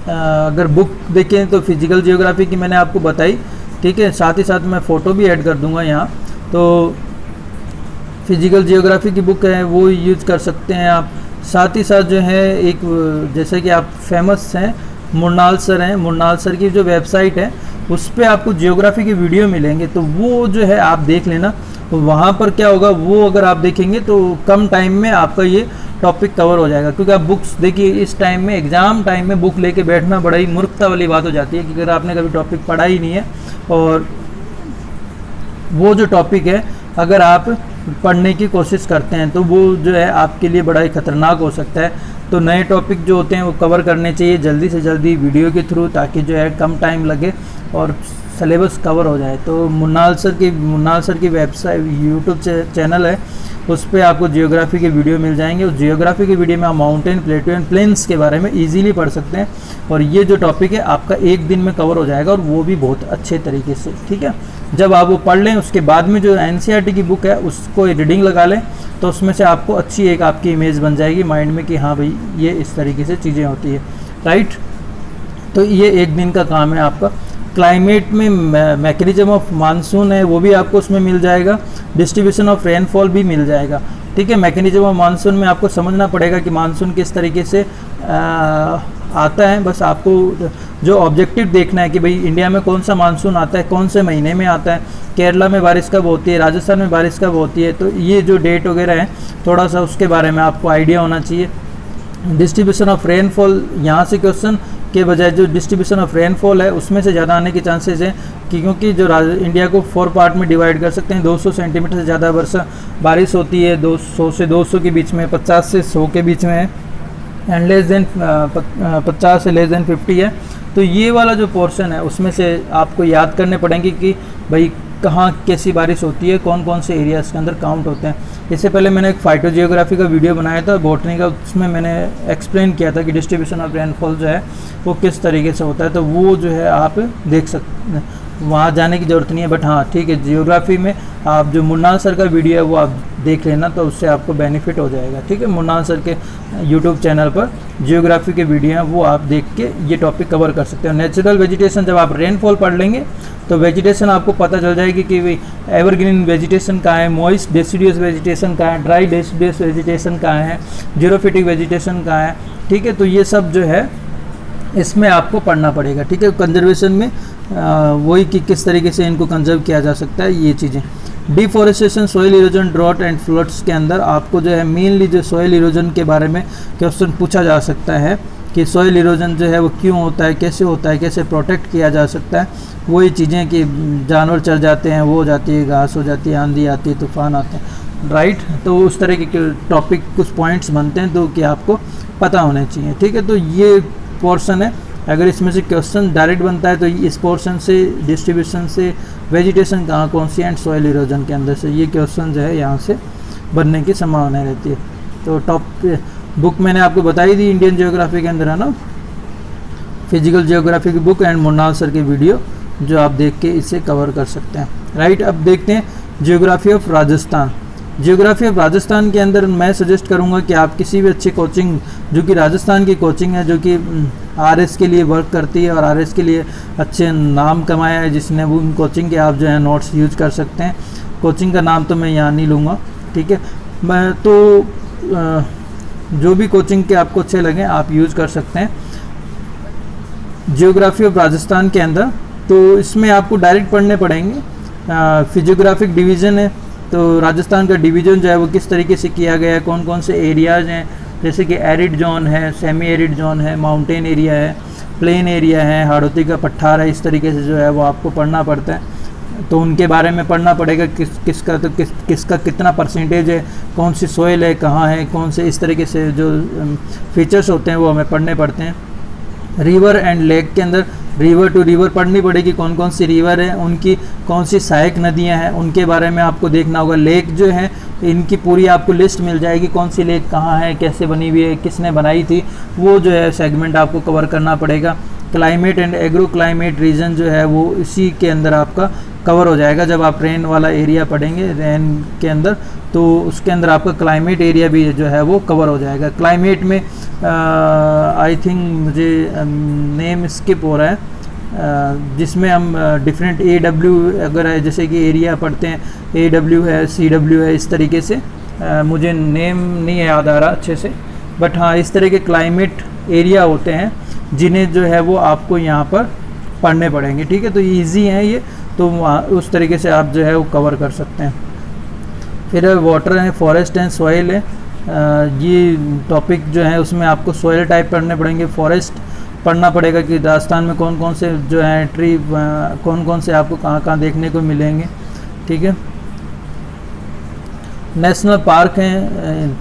अगर बुक देखें तो फिजिकल जियोग्राफी की मैंने आपको बताई, ठीक है। साथ ही साथ मैं फ़ोटो भी ऐड कर दूंगा यहाँ। तो फिजिकल जियोग्राफी की बुक है वो यूज़ कर सकते हैं आप। साथ ही साथ जो है एक, जैसे कि आप फेमस हैं मुरनाल सर हैं, मुरनाल सर की जो वेबसाइट है उस पर आपको जियोग्राफी की वीडियो मिलेंगे, तो वो जो है आप देख लेना। तो वहाँ पर क्या होगा, वो अगर आप देखेंगे तो कम टाइम में आपका ये टॉपिक कवर हो जाएगा। क्योंकि आप बुक्स देखिए, इस टाइम में एग्ज़ाम टाइम में बुक लेके बैठना बड़ा ही मूर्खता वाली बात हो जाती है कि अगर आपने कभी टॉपिक पढ़ा ही नहीं है और वो जो टॉपिक है अगर आप पढ़ने की कोशिश करते हैं तो वो जो है आपके लिए बड़ा ही ख़तरनाक हो सकता है। तो नए टॉपिक जो होते हैं वो कवर करने चाहिए जल्दी से जल्दी वीडियो के थ्रू, ताकि जो है कम टाइम लगे और सिलेबस कवर हो जाए। तो मुरनाल सर की वेबसाइट यूट्यूब चैनल है, उस पर आपको जियोग्राफी के वीडियो मिल जाएंगे। उस जियोग्राफी के वीडियो में आप माउंटेन, प्लेटो एंड प्लेन्स के बारे में इजीली पढ़ सकते हैं और ये जो टॉपिक है आपका एक दिन में कवर हो जाएगा और वो भी बहुत अच्छे तरीके से, ठीक है। जब आप वो पढ़ लें उसके बाद में जो एनसीईआरटी की बुक है उसको रीडिंग लगा लें तो उसमें से आपको अच्छी एक आपकी इमेज बन जाएगी माइंड में कि हाँ भाई ये इस तरीके से चीज़ें होती है, राइट। तो ये एक दिन का काम है आपका। क्लाइमेट में मैकेनिज्म ऑफ मानसून है वो भी आपको उसमें मिल जाएगा, डिस्ट्रीब्यूशन ऑफ रेनफॉल भी मिल जाएगा, ठीक है। मैकेनिज्म ऑफ मानसून में आपको समझना पड़ेगा कि मानसून किस तरीके से आता है। बस आपको जो ऑब्जेक्टिव देखना है कि भाई इंडिया में कौन सा मानसून आता है, कौन से महीने में आता है, केरला में बारिश कब होती है, राजस्थान में बारिश कब होती है, तो ये जो डेट वगैरह है थोड़ा सा उसके बारे में आपको आइडिया होना चाहिए। डिस्ट्रीब्यूशन ऑफ रेनफॉल, यहाँ से क्वेश्चन के बजाय जो डिस्ट्रीब्यूशन ऑफ रेनफॉल है उसमें से ज़्यादा आने के चांसेस हैं कि क्योंकि जो इंडिया को 4 पार्ट में डिवाइड कर सकते हैं। 200 सेंटीमीटर से ज़्यादा वर्षा बारिश होती है, 200 से 200 के बीच में, 50 से 100 के बीच में है, एंड लेस देन 50 से लेस देन 50 है। तो ये वाला जो पोर्शन है उसमें से आपको याद करने पड़ेंगे कि भाई कहाँ कैसी बारिश होती है, कौन कौन से एरियाज़ के अंदर काउंट होते हैं। इससे पहले मैंने एक फाइटोजियोग्राफी का वीडियो बनाया था बॉटनी का, उसमें मैंने एक्सप्लेन किया था कि डिस्ट्रीब्यूशन ऑफ रेनफॉल जो है वो किस तरीके से होता है। तो वो जो है आप देख सकते हैं, वहाँ जाने की ज़रूरत नहीं है। बट हाँ ठीक है, जियोग्राफी में आप जो मुरनाल सर का वीडियो है वो आप देख लेना, तो उससे आपको बेनिफिट हो जाएगा, ठीक है। मुरनाल सर के यूट्यूब चैनल पर जियोग्राफी के वीडियो हैं वो आप देख के ये टॉपिक कवर कर सकते हो। नेचुरल वेजिटेशन, जब आप रेनफॉल पढ़ लेंगे तो वेजिटेशन आपको पता चल जाएगी कि भाई एवरग्रीन वेजिटेशन कहाँ है, मॉइस्ट डेसिडियस वेजिटेशन कहाँ है, ड्राई डेसिडियस वेजिटेशन कहाँ है, जीरोफिटिक वेजिटेशन कहाँ है, ठीक है। तो ये सब जो है इसमें आपको पढ़ना पड़ेगा, ठीक है। कंजर्वेशन में वही कि किस तरीके से इनको कंजर्व किया जा सकता है, ये चीज़ें। Deforestation, soil erosion, drought and floods के अंदर आपको जो है मेनली जो सॉइल इरोजन के बारे में क्वेश्चन पूछा जा सकता है कि सॉइल इरोजन जो है वो क्यों होता है, कैसे प्रोटेक्ट किया जा सकता है। वही चीज़ें कि जानवर चढ़ जाते हैं, वो हो जाती है, घास हो जाती है, आंधी आती है, तूफान आते हैं, राइट। तो उस तरह के टॉपिक कुछ पॉइंट्स बनते हैं तो कि आपको पता होने चाहिए, ठीक है। तो ये पोर्शन है, अगर इसमें से क्वेश्चन डायरेक्ट बनता है तो इस पोर्शन से, डिस्ट्रीब्यूशन से, वेजिटेशन कहाँ कौन सी, एंड सॉइल इरोजन के अंदर से ये क्वेश्चन जो है यहाँ से बनने की संभावना रहती है। तो टॉप बुक मैंने आपको बताई दी इंडियन जियोग्राफी के अंदर है ना, फिजिकल जियोग्राफी की बुक एंड मुरनाल सर के वीडियो जो आप देख के इसे कवर कर सकते हैं, राइट। अब देखते हैं geography of Rajasthan. Geography of Rajasthan के अंदर मैं सजेस्ट करूंगा कि आप किसी भी अच्छी कोचिंग, जो कि राजस्थान की कोचिंग है, जो कि आरएस के लिए वर्क करती है और आरएस के लिए अच्छे नाम कमाया है जिसने, वो उन कोचिंग के आप जो है नोट्स यूज कर सकते हैं। कोचिंग का नाम तो मैं यहाँ नहीं लूँगा, ठीक है। मैं तो जो भी कोचिंग के आपको अच्छे लगें आप यूज़ कर सकते हैं जियोग्राफी ऑफ राजस्थान के अंदर। तो इसमें आपको डायरेक्ट पढ़ने पड़ेंगे। फिजियोग्राफिक डिवीज़न है, तो राजस्थान का डिवीज़न जो है वो किस तरीके से किया गया है, कौन कौन से एरियाज़ हैं, जैसे कि एरिड जोन है, सेमी एरिड जोन है, माउंटेन एरिया है, प्लेन एरिया है, हाड़ौती का पठार है, इस तरीके से जो है वो आपको पढ़ना पड़ता है। तो उनके बारे में पढ़ना पड़ेगा, किसका कितना परसेंटेज है, कौन सी सोइल है, कहाँ है, कौन से, इस तरीके से जो फीचर्स होते हैं वो हमें पढ़ने पड़ते हैं। रिवर एंड लेक के अंदर रिवर टू रिवर पढ़नी पड़ेगी, कौन कौन सी रिवर है, उनकी कौन सी सहायक नदियां हैं, उनके बारे में आपको देखना होगा। लेक जो है इनकी पूरी आपको लिस्ट मिल जाएगी, कौन सी लेक कहाँ है, कैसे बनी हुई है, किसने बनाई थी, वो जो है सेगमेंट आपको कवर करना पड़ेगा। Climate and agro climate reason जो है वो इसी के अंदर आपका कवर हो जाएगा। जब आप रेन वाला एरिया पढ़ेंगे रेन के अंदर, तो उसके अंदर आपका क्लाइमेट एरिया भी जो है वो कवर हो जाएगा। क्लाइमेट में आई थिंक मुझे नेम स्किप हो रहा है, जिसमें हम डिफरेंट AW अगर जैसे कि एरिया पढ़ते हैं, AW है, CW है, इस तरीके से मुझे नेम नहीं याद आ रहा अच्छे से, बट हाँ इस तरह के क्लाइमेट एरिया होते हैं जिन्हें जो है वो आपको यहाँ पर पढ़ने पड़ेंगे। ठीक है, तो ईजी है ये, तो उस तरीके से आप जो है वो कवर कर सकते हैं। फिर वाटर है, फॉरेस्ट एंड सॉइल है, ये टॉपिक जो है उसमें आपको सॉइल टाइप पढ़ने पड़ेंगे, फॉरेस्ट पढ़ना पड़ेगा कि राजस्थान में कौन कौन से जो है ट्री कौन कौन से आपको कहाँ कहाँ देखने को मिलेंगे। ठीक है, नेशनल पार्क हैं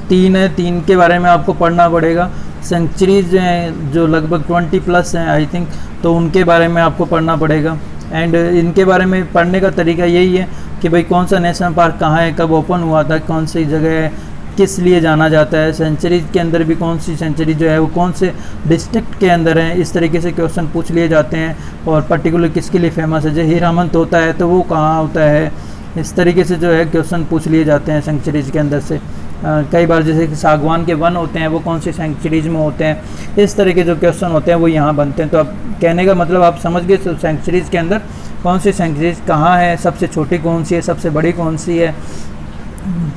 3 है, 3 के बारे में आपको पढ़ना पड़ेगा। सेंचुरीज हैं जो लगभग 20+ हैं आई थिंक, तो उनके बारे में आपको पढ़ना पड़ेगा। एंड इनके बारे में पढ़ने का तरीका यही है कि भाई कौन सा नेशनल पार्क कहाँ है, कब ओपन हुआ था, कौन सी जगह है, किस लिए जाना जाता है, सेंचुरी के अंदर भी कौन सी सेंचुरी जो है वो कौन से डिस्ट्रिक्ट के अंदर है, इस तरीके से क्वेश्चन पूछ लिए जाते हैं। और पर्टिकुलर किसके लिए फेमस है, जैसे हीरामंत होता है तो वो कहाँ होता है, इस तरीके से जो है क्वेश्चन पूछ लिए जाते हैं सेंचुरीज के अंदर से। कई बार जैसे कि सागवान के वन होते हैं वो कौन सी सेंचुरीज में होते हैं, इस तरह के जो क्वेश्चन होते हैं वो यहाँ बनते हैं। तो अब कहने का मतलब आप समझ गए सेंचुरीज के अंदर कौन सी सेंचुरीज कहाँ है, सबसे छोटी कौन सी है, सबसे बड़ी कौन सी है,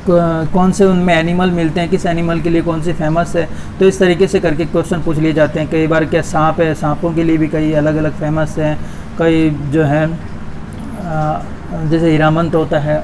कौन से उनमें एनिमल मिलते हैं, किस एनिमल के लिए कौन सी फेमस है। तो इस तरीके से करके क्वेश्चन पूछ लिए जाते हैं। कई बार क्या सांप है, सांपों के लिए भी कई अलग अलग फेमस हैं, कई जो है जैसे हीरामंत होता है,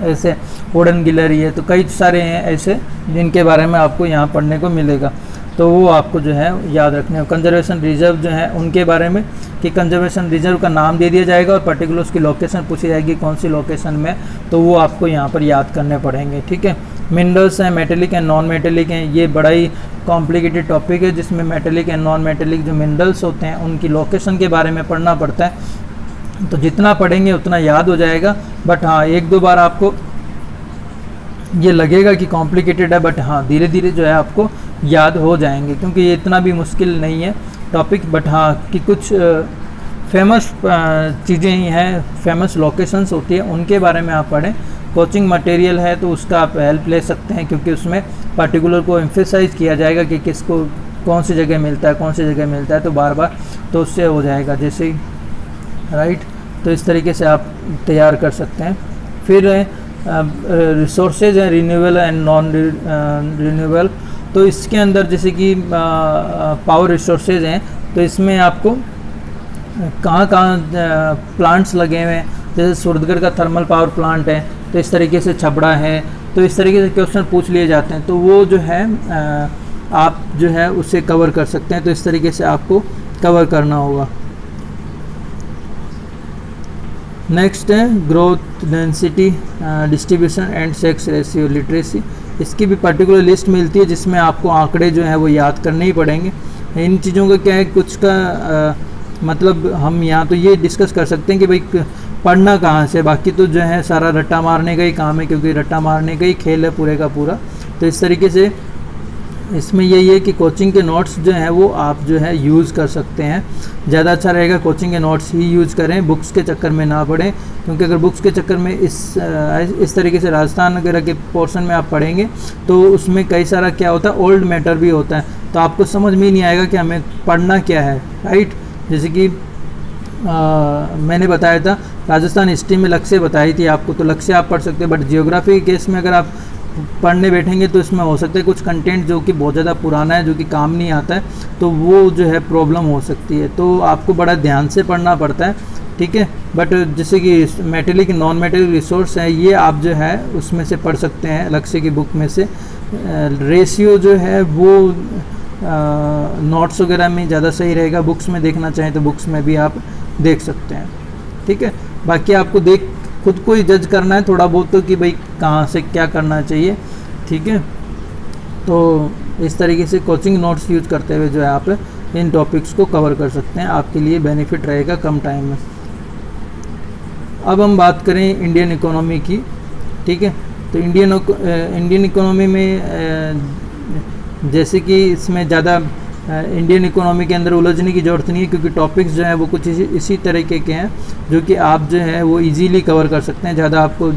ऐसे वुडन गिलहरी है, तो कई सारे हैं ऐसे जिनके बारे में आपको यहाँ पढ़ने को मिलेगा। तो वो आपको जो है याद रखने हैं। कंजर्वेशन रिजर्व जो है उनके बारे में कि कंजर्वेशन रिजर्व का नाम दे दिया जाएगा और पर्टिकुलर उसकी लोकेशन पूछी जाएगी कौन सी लोकेशन में, तो वो आपको यहाँ पर याद करने पड़ेंगे। ठीक है, मिनरल्स हैं, मेटेलिक एंड नॉन मेटेलिक हैं, ये बड़ा ही कॉम्प्लिकेटेड टॉपिक है जिसमें मेटेलिक एंड नॉन मेटेलिक जो मिनरल्स होते हैं उनकी लोकेशन के बारे में पढ़ना पड़ता है। तो जितना पढ़ेंगे उतना याद हो जाएगा, बट हाँ 1-2 बार आपको ये लगेगा कि कॉम्प्लिकेटेड है, बट हाँ धीरे धीरे जो है आपको याद हो जाएंगे, क्योंकि ये इतना भी मुश्किल नहीं है टॉपिक। बट हाँ कि कुछ फेमस चीज़ें ही हैं, फेमस लोकेशंस होती है, उनके बारे में आप पढ़ें। कोचिंग मटेरियल है तो उसका आप हेल्प ले सकते हैं, क्योंकि उसमें पर्टिकुलर को एम्फेसाइज किया जाएगा कि किसको कौन सी जगह मिलता है, कौन सी जगह मिलता है, तो बार बार तो उससे हो जाएगा जैसे ही, राइट। तो इस तरीके से आप तैयार कर सकते हैं। फिर रिसोर्सेज हैं, रिन्यूएबल एंड नॉन रिन्यूएबल। तो इसके अंदर जैसे कि पावर रिसोर्सेज हैं, तो इसमें आपको कहाँ कहाँ प्लांट्स लगे हुए हैं, जैसे सूरतगढ़ का थर्मल पावर प्लांट है, तो इस तरीके से छबड़ा है, तो इस तरीके से क्वेश्चन पूछ लिए जाते हैं। तो वो जो है आप जो है उसे कवर कर सकते हैं। तो इस तरीके से आपको कवर करना होगा। नेक्स्ट है growth, density, distribution and sex ratio, literacy. इसकी भी पर्टिकुलर लिस्ट मिलती है जिसमें आपको आंकड़े जो है वो याद करने ही पड़ेंगे। इन चीज़ों का क्या है, कुछ का मतलब हम यहाँ तो ये डिस्कस कर सकते हैं कि भाई पढ़ना कहाँ से, बाकी तो जो है सारा रट्टा मारने का ही काम है, क्योंकि रट्टा मारने का ही खेल है पूरे का पूरा। तो इस तरीके से इसमें यही है कि कोचिंग के नोट्स जो हैं वो आप जो है यूज़ कर सकते हैं। ज़्यादा अच्छा रहेगा कोचिंग के नोट्स ही यूज़ करें, बुक्स के चक्कर में ना पढ़ें, क्योंकि अगर बुक्स के चक्कर में इस तरीके से राजस्थान वगैरह के पोर्शन में आप पढ़ेंगे तो उसमें कई सारा क्या होता है, ओल्ड मैटर भी होता है, तो आपको समझ में ही नहीं आएगा कि हमें पढ़ना क्या है, राइट। जैसे कि मैंने बताया था राजस्थान हिस्ट्री में लक्ष्य बताई थी आपको, तो लक्ष्य आप पढ़ सकते हैं, बट जियोग्राफी के केस में अगर आप पढ़ने बैठेंगे तो इसमें हो सकता है कुछ कंटेंट जो कि बहुत ज़्यादा पुराना है, जो कि काम नहीं आता है, तो वो जो है प्रॉब्लम हो सकती है। तो आपको बड़ा ध्यान से पढ़ना पड़ता है, ठीक है। बट जैसे कि मेटेलिक नॉन मेटेलिक रिसोर्स है, ये आप जो है उसमें से पढ़ सकते हैं लक्ष्य की बुक में से। रेशियो जो है वो नोट्स वगैरह में ज़्यादा सही रहेगा, बुक्स में देखना चाहें तो बुक्स में भी आप देख सकते हैं, ठीक है। बाकी आपको खुद को ही जज करना है थोड़ा बहुत, तो कि भाई कहाँ से क्या करना चाहिए, ठीक है। तो इस तरीके से कोचिंग नोट्स यूज करते हुए जो है आप इन टॉपिक्स को कवर कर सकते हैं, आपके लिए बेनिफिट रहेगा कम टाइम में। अब हम बात करें इंडियन इकोनॉमी की, ठीक है। तो इंडियन इकोनॉमी में जैसे कि इसमें ज़्यादा इंडियन इकोनॉमी के अंदर उलझने की ज़रूरत नहीं है, क्योंकि टॉपिक्स जो हैं वो कुछ इसी तरीके के हैं जो कि आप जो है वो इजीली कवर कर सकते हैं। ज़्यादा आपको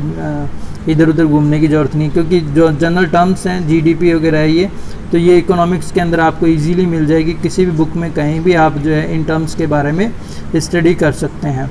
इधर उधर घूमने की ज़रूरत नहीं, क्योंकि जो जनरल टर्म्स हैं जीडीपी वगैरह है ये, तो ये इकोनॉमिक्स के अंदर आपको इजीली मिल जाएगी। किसी भी बुक में कहीं भी आप जो है इन टर्म्स के बारे में स्टडी कर सकते हैं,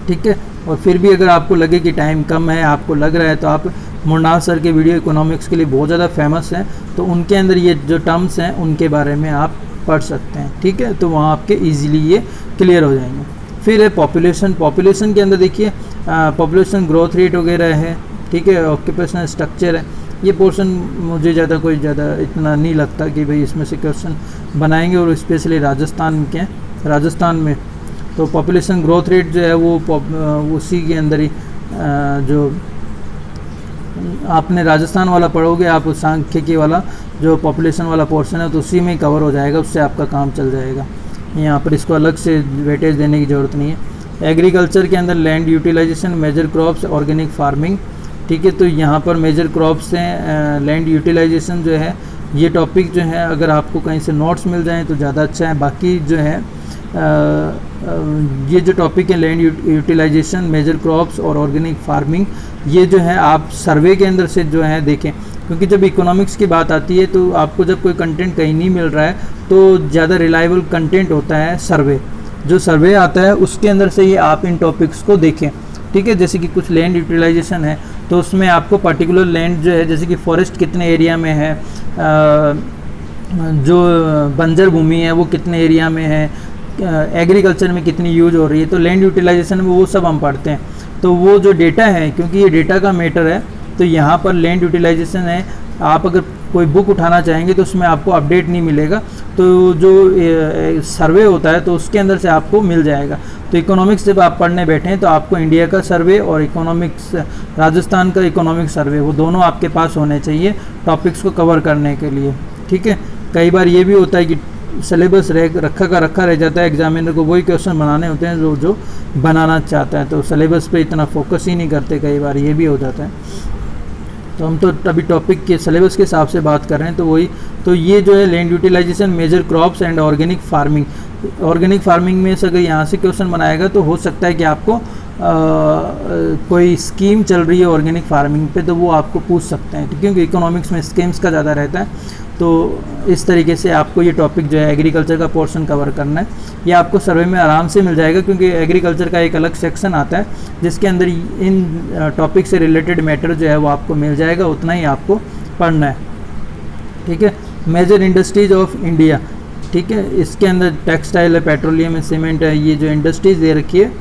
ठीक है। और फिर भी अगर आपको लगे कि टाइम कम है, आपको लग रहा है, तो आप मुरनाज सर के वीडियो इकोनॉमिक्स के लिए बहुत ज़्यादा फेमस हैं, तो उनके अंदर ये जो टर्म्स हैं उनके बारे में आप पढ़ सकते हैं, ठीक है। तो वहाँ आपके इजीली ये क्लियर हो जाएंगे। फिर है पॉपुलेशन के अंदर देखिए पॉपुलेशन ग्रोथ रेट वगैरह है, ठीक है। ऑक्यूपेशनल स्ट्रक्चर है, ये पोर्शन मुझे ज़्यादा इतना नहीं लगता कि भाई इसमें से क्वेश्चन बनाएंगे, और स्पेशली राजस्थान में तो पॉपुलेशन ग्रोथ रेट जो है वो उसी के अंदर ही जो आपने राजस्थान वाला पढ़ोगे आप, सांख्यिकी वाला जो पॉपुलेशन वाला पोर्शन है तो उसी में कवर हो जाएगा, उससे आपका काम चल जाएगा। यहाँ पर इसको अलग से वेटेज देने की ज़रूरत नहीं है। एग्रीकल्चर के अंदर land utilization, major crops, organic farming, ठीक है। तो यहाँ पर मेजर क्रॉप्स हैं, लैंड यूटिलाइजेशन जो है, ये टॉपिक जो है अगर आपको कहीं से नोट्स मिल जाएँ तो ज़्यादा अच्छा है। बाकी जो है ये जो टॉपिक है लैंड यूटिलाइजेशन, मेजर क्रॉप्स और ऑर्गेनिक फार्मिंग, ये जो है आप सर्वे के अंदर से जो है देखें, क्योंकि जब इकोनॉमिक्स की बात आती है तो आपको जब कोई कंटेंट कहीं नहीं मिल रहा है तो ज़्यादा रिलायबल कंटेंट होता है सर्वे। जो सर्वे आता है उसके अंदर से ही आप इन टॉपिक्स को देखें, ठीक है। जैसे कि कुछ लैंड यूटिलाइजेशन है तो उसमें आपको पर्टिकुलर लैंड जो है, जैसे कि फॉरेस्ट कितने एरिया में है, जो बंजर भूमि है वो कितने एरिया में है, एग्रीकल्चर में कितनी यूज हो रही है, तो लैंड यूटिलाइजेशन में वो सब हम पढ़ते हैं। तो वो जो डेटा है, क्योंकि ये डेटा का मैटर है, तो यहाँ पर लैंड यूटिलाइजेशन है, आप अगर कोई बुक उठाना चाहेंगे तो उसमें आपको अपडेट नहीं मिलेगा, तो जो सर्वे होता है तो उसके अंदर से आपको मिल जाएगा। तो इकोनॉमिक्स जब आप पढ़ने बैठे हैं तो आपको इंडिया का सर्वे और इकोनॉमिक्स राजस्थान का इकोनॉमिक सर्वे, वो दोनों आपके पास होने चाहिए टॉपिक्स को कवर करने के लिए, ठीक है। कई बार ये भी होता है कि सिलेबस रखा रह जाता है, एग्जामिनर को वही क्वेश्चन बनाने होते हैं जो बनाना चाहता है, तो सिलेबस पे इतना फोकस ही नहीं करते, कई बार ये भी हो जाता है। तो हम तो अभी टॉपिक के सिलेबस के हिसाब से बात कर रहे हैं, तो वही, तो ये जो है land utilization, major crops and organic farming में से अगर यहाँ से क्वेश्चन बनाएगा तो हो सकता है कि आपको कोई स्कीम चल रही है ऑर्गेनिक फार्मिंग पे, तो वो आपको पूछ सकते हैं, क्योंकि इकोनॉमिक्स में स्कीम्स का ज़्यादा रहता है। तो इस तरीके से आपको ये टॉपिक जो है एग्रीकल्चर का पोर्शन कवर करना है, ये आपको सर्वे में आराम से मिल जाएगा, क्योंकि एग्रीकल्चर का एक अलग सेक्शन आता है जिसके अंदर इन टॉपिक से रिलेटेड मैटर जो है वो आपको मिल जाएगा, उतना ही आपको पढ़ना है, ठीक है। मेजर इंडस्ट्रीज ऑफ इंडिया, ठीक है, इसके अंदर टेक्सटाइल है, पेट्रोलियम है, सीमेंट है, ये जो इंडस्ट्रीज दे रखी है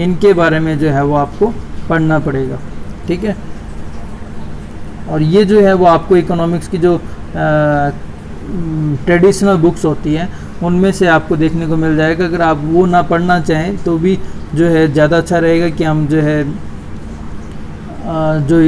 इनके बारे में जो है वो आपको पढ़ना पड़ेगा, ठीक है। और ये जो है वो आपको इकोनॉमिक्स की जो ट्रेडिशनल बुक्स होती हैं उनमें से आपको देखने को मिल जाएगा। अगर आप वो ना पढ़ना चाहें तो भी जो है ज़्यादा अच्छा रहेगा कि हम जो है जो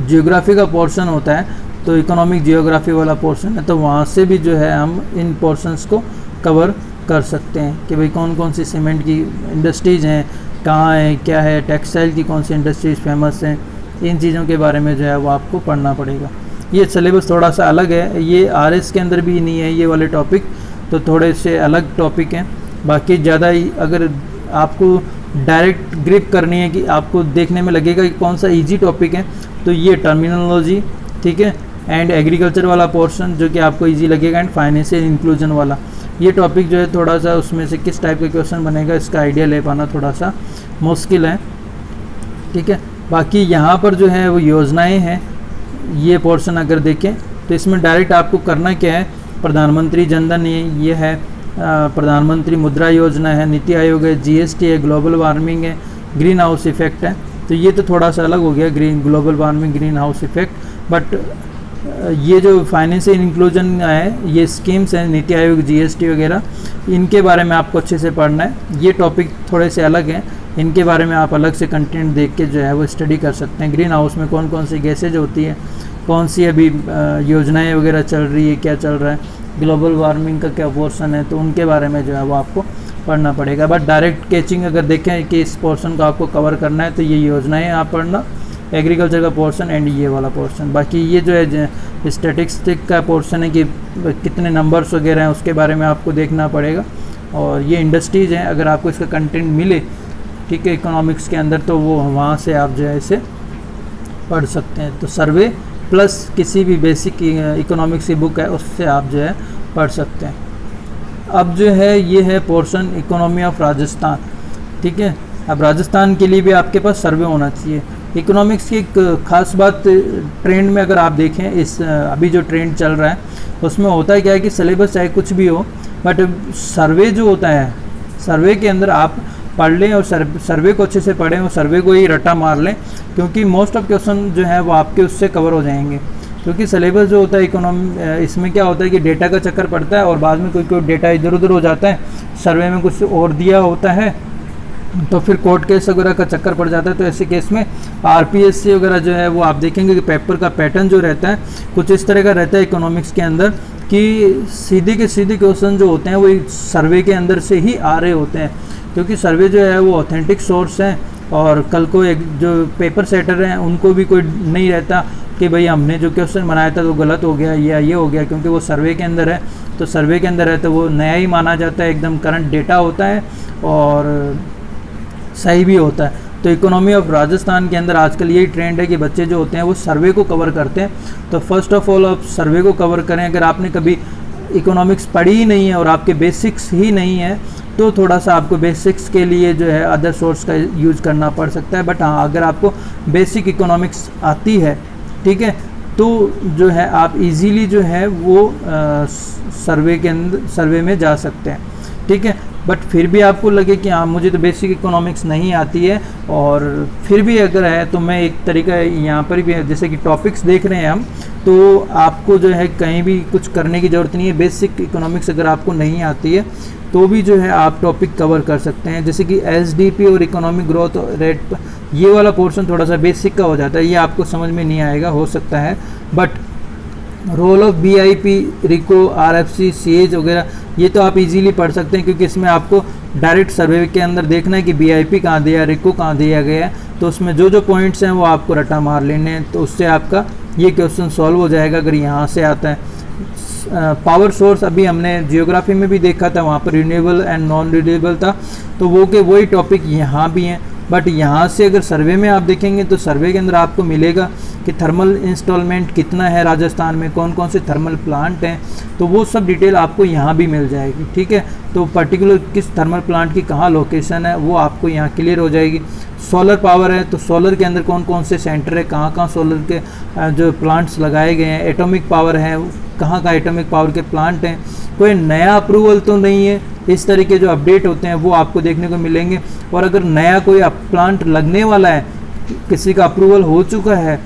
जियोग्राफी का पोर्शन होता है, तो इकोनॉमिक जियोग्राफी वाला पोर्शन है, तो वहाँ से भी जो है हम इन पोर्शंस को कवर कर सकते हैं कि भाई कौन कौन सी सीमेंट की इंडस्ट्रीज़ हैं, कहाँ है, क्या है, टेक्सटाइल की कौन सी इंडस्ट्रीज़ फेमस हैं, इन चीज़ों के बारे में जो है वो आपको पढ़ना पड़ेगा। ये सिलेबस थोड़ा सा अलग है, ये आरएस के अंदर भी नहीं है ये वाले टॉपिक, तो थोड़े से अलग टॉपिक हैं। बाकी ज़्यादा ही अगर आपको डायरेक्ट ग्रिप करनी है कि आपको देखने में लगेगा कि कौन सा इजी टॉपिक है, तो ये टर्मिनोलॉजी, ठीक है, एंड एग्रीकल्चर वाला पोर्शन जो कि आपको इजी लगेगा, एंड फाइनेंशियल इंक्लूजन वाला, ये टॉपिक जो है थोड़ा सा उसमें से किस टाइप का क्वेश्चन बनेगा इसका आइडिया ले पाना थोड़ा सा मुश्किल है, ठीक है। बाकी यहाँ पर जो है वो योजनाएं हैं, ये पोर्शन अगर देखें तो इसमें डायरेक्ट आपको करना क्या है, प्रधानमंत्री जनधन ये है, प्रधानमंत्री मुद्रा योजना है, नीति आयोग है, जीएसटी है, ग्लोबल वार्मिंग है, ग्रीन हाउस इफेक्ट है। तो ये तो थोड़ा सा अलग हो गया, global warming, green house effect, but ये जो फाइनेंशियल इंक्लूजन है, ये स्कीम्स हैं, नीति आयोग, जीएसटी वगैरह, इनके बारे में आपको अच्छे से पढ़ना है। ये टॉपिक थोड़े से अलग हैं, इनके बारे में आप अलग से कंटेंट देख के जो है वो स्टडी कर सकते हैं। ग्रीन हाउस में कौन कौन सी गैसेज होती है, कौन सी अभी योजनाएं वगैरह चल रही है, क्या चल रहा है, ग्लोबल वार्मिंग का क्या पोर्शन है, तो उनके बारे में जो है वो आपको पढ़ना पड़ेगा। बट डायरेक्ट कैचिंग अगर देखें कि इस पोर्शन को आपको कवर करना है तो ये योजनाएं आप पढ़ना, एग्रीकल्चर का पोर्शन एंड ये वाला पोर्शन। बाकी ये जो है स्टैटिस्टिक का पोर्शन है कि कितने नंबर्स वगैरह हैं उसके बारे में आपको देखना पड़ेगा। और ये इंडस्ट्रीज़ हैं, अगर आपको इसका कंटेंट मिले ठीक है इकोनॉमिक्स के अंदर तो वो वहाँ से आप जो है इसे पढ़ सकते हैं। तो सर्वे प्लस किसी भी बेसिक इकोनॉमिक्स की बुक है उससे आप जो है पढ़ सकते हैं। अब जो है ये है पोर्शन इकोनॉमी ऑफ राजस्थान, ठीक है। अब राजस्थान के लिए भी आपके पास सर्वे होना चाहिए। इकोनॉमिक्स की एक ख़ास बात ट्रेंड में अगर आप देखें इस अभी जो ट्रेंड चल रहा है उसमें होता है क्या है कि सिलेबस चाहे कुछ भी हो बट सर्वे जो होता है, सर्वे के अंदर आप पढ़ लें और सर्वे को अच्छे से पढ़ें और सर्वे को ही रट्टा मार लें, क्योंकि मोस्ट ऑफ क्वेश्चन जो है वो आपके उससे कवर हो जाएंगे। क्योंकि सिलेबस जो होता है इकोनॉमी, इसमें क्या होता है कि डेटा का चक्कर पड़ता है और बाद में कोई डेटा इधर उधर हो जाता है, सर्वे में कुछ और दिया होता है तो फिर कोर्ट केस वगैरह का चक्कर पड़ जाता है। तो ऐसे केस में आरपीएससी वगैरह जो है वो आप देखेंगे कि पेपर का पैटर्न जो रहता है कुछ इस तरह का रहता है इकोनॉमिक्स के अंदर कि सीधे के सीधे क्वेश्चन जो होते हैं वो सर्वे के अंदर से ही आ रहे होते हैं, क्योंकि सर्वे जो है वो ऑथेंटिक सोर्स है और कल को एक जो पेपर सेटर हैं उनको भी कोई नहीं रहता कि भाई हमने जो क्वेश्चन बनाया था वो गलत हो गया या ये हो गया, क्योंकि वो सर्वे के अंदर है। तो सर्वे के अंदर है तो वो नया ही माना जाता है, एकदम करंट डेटा होता है और सही भी होता है। तो इकोनॉमी ऑफ राजस्थान के अंदर आजकल यही ट्रेंड है कि बच्चे जो होते हैं वो सर्वे को कवर करते हैं। तो फर्स्ट ऑफ ऑल आप सर्वे को कवर करें। अगर आपने कभी इकोनॉमिक्स पढ़ी ही नहीं है और आपके बेसिक्स ही नहीं है तो थोड़ा सा आपको बेसिक्स के लिए जो है अदर सोर्स का यूज़ करना पड़ सकता है। बट हाँ, अगर आपको बेसिक इकोनॉमिक्स आती है ठीक है तो जो है आप इजीली जो है वो सर्वे के अंदर सर्वे में जा सकते हैं, ठीक है। बट फिर भी आपको लगे कि हाँ मुझे तो बेसिक इकोनॉमिक्स नहीं आती है और फिर भी अगर है तो मैं एक तरीका यहाँ पर भी है, जैसे कि टॉपिक्स देख रहे हैं हम, तो आपको जो है कहीं भी कुछ करने की ज़रूरत नहीं है। बेसिक इकोनॉमिक्स अगर आपको नहीं आती है तो भी जो है आप टॉपिक कवर कर सकते हैं, जैसे कि एसडीपी और इकोनॉमिक ग्रोथ रेट, ये वाला पोर्शन थोड़ा सा बेसिक का हो जाता है, ये आपको समझ में नहीं आएगा हो सकता है। But role of BIP, Rico, RFC, सीएज वगैरह ये तो आप इजीली पढ़ सकते हैं, क्योंकि इसमें आपको डायरेक्ट सर्वे के अंदर देखना है कि बीआईपी कहाँ दिया, रिको कहाँ दिया गया है, तो उसमें जो जो पॉइंट्स हैं वो आपको रटा मार लेने हैं, तो उससे आपका ये क्वेश्चन सॉल्व हो जाएगा अगर यहाँ से आता है। पावर सोर्स अभी हमने जियोग्राफी में भी देखा था, वहाँ पर रिन्यूएबल एंड नॉन रिन्यूएबल था, तो वो के वही टॉपिक यहाँ भी हैं। बट यहाँ से अगर सर्वे में आप देखेंगे तो सर्वे के अंदर आपको मिलेगा कि थर्मल इंस्टॉलमेंट कितना है राजस्थान में, कौन कौन से थर्मल प्लांट हैं, तो वो सब डिटेल आपको यहाँ भी मिल जाएगी, ठीक है। तो पर्टिकुलर किस थर्मल प्लांट की कहाँ लोकेशन है वो आपको यहाँ क्लियर हो जाएगी। सोलर पावर है तो सोलर के अंदर कौन कौन से सेंटर है, कहाँ कहाँ सोलर के जो प्लांट्स लगाए गए हैं। एटॉमिक पावर है, कहाँ कहाँ एटॉमिक पावर के प्लांट हैं, कोई नया अप्रूवल तो नहीं है, इस तरीके जो अपडेट होते हैं वो आपको देखने को मिलेंगे। और अगर नया कोई प्लांट लगने वाला है, किसी का अप्रूवल हो चुका है,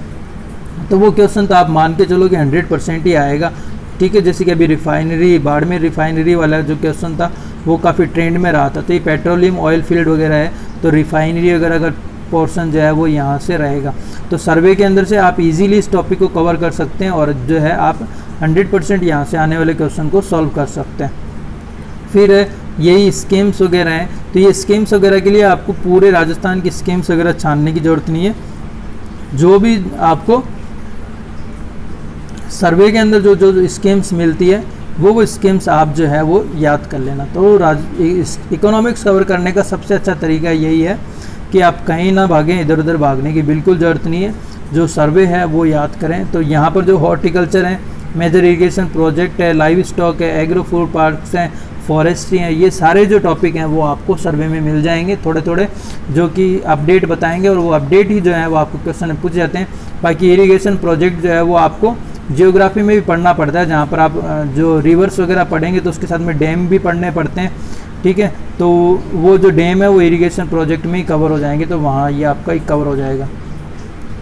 तो वो क्वेश्चन तो आप मान के चलो कि 100% ही आएगा, ठीक है। जैसे कि अभी रिफाइनरी, बाड़मेर रिफाइनरी वाला जो क्वेश्चन था वो काफ़ी ट्रेंड में रहा था, तो ये पेट्रोलियम ऑयल फील्ड वगैरह है, तो रिफाइनरी वगैरह का पोर्शन जो है वो यहाँ से रहेगा। तो सर्वे के अंदर से आप इजीली इस टॉपिक को कवर कर सकते हैं और जो है आप 100% यहाँ से आने वाले क्वेश्चन को सॉल्व कर सकते हैं। फिर यही स्कीम्स वगैरह हैं, तो ये स्कीम्स वगैरह के लिए आपको पूरे राजस्थान की स्कीम्स वगैरह छानने की ज़रूरत नहीं है। जो भी आपको सर्वे के अंदर जो जो स्कीम्स मिलती है वो स्कीम्स आप जो है वो याद कर लेना। तो इकोनॉमिक्स कवर करने का सबसे अच्छा तरीका यही है कि आप कहीं ना भागें, इधर उधर भागने की बिल्कुल ज़रूरत नहीं है। जो सर्वे है वो याद करें। तो यहाँ पर जो हॉर्टिकल्चर है, मेजर इरीगेशन प्रोजेक्ट है, लाइव स्टॉक है, एग्रो फूड पार्क्स हैं, फॉरेस्ट्री हैं, ये सारे जो टॉपिक हैं वो आपको सर्वे में मिल जाएंगे थोड़े थोड़े, जो कि अपडेट बताएंगे और वो अपडेट ही जो है वो आपको क्वेश्चन में पूछ जाते हैं। बाकी इरीगेशन प्रोजेक्ट जो है वो आपको जियोग्राफी में भी पढ़ना पड़ता है, जहाँ पर आप जो रिवर्स वगैरह पढ़ेंगे तो उसके साथ में डैम भी पढ़ने पड़ते हैं, ठीक है। तो वो जो डैम है वो इरीगेशन प्रोजेक्ट में ही कवर हो जाएंगे, तो वहाँ ये आपका ही कवर हो जाएगा,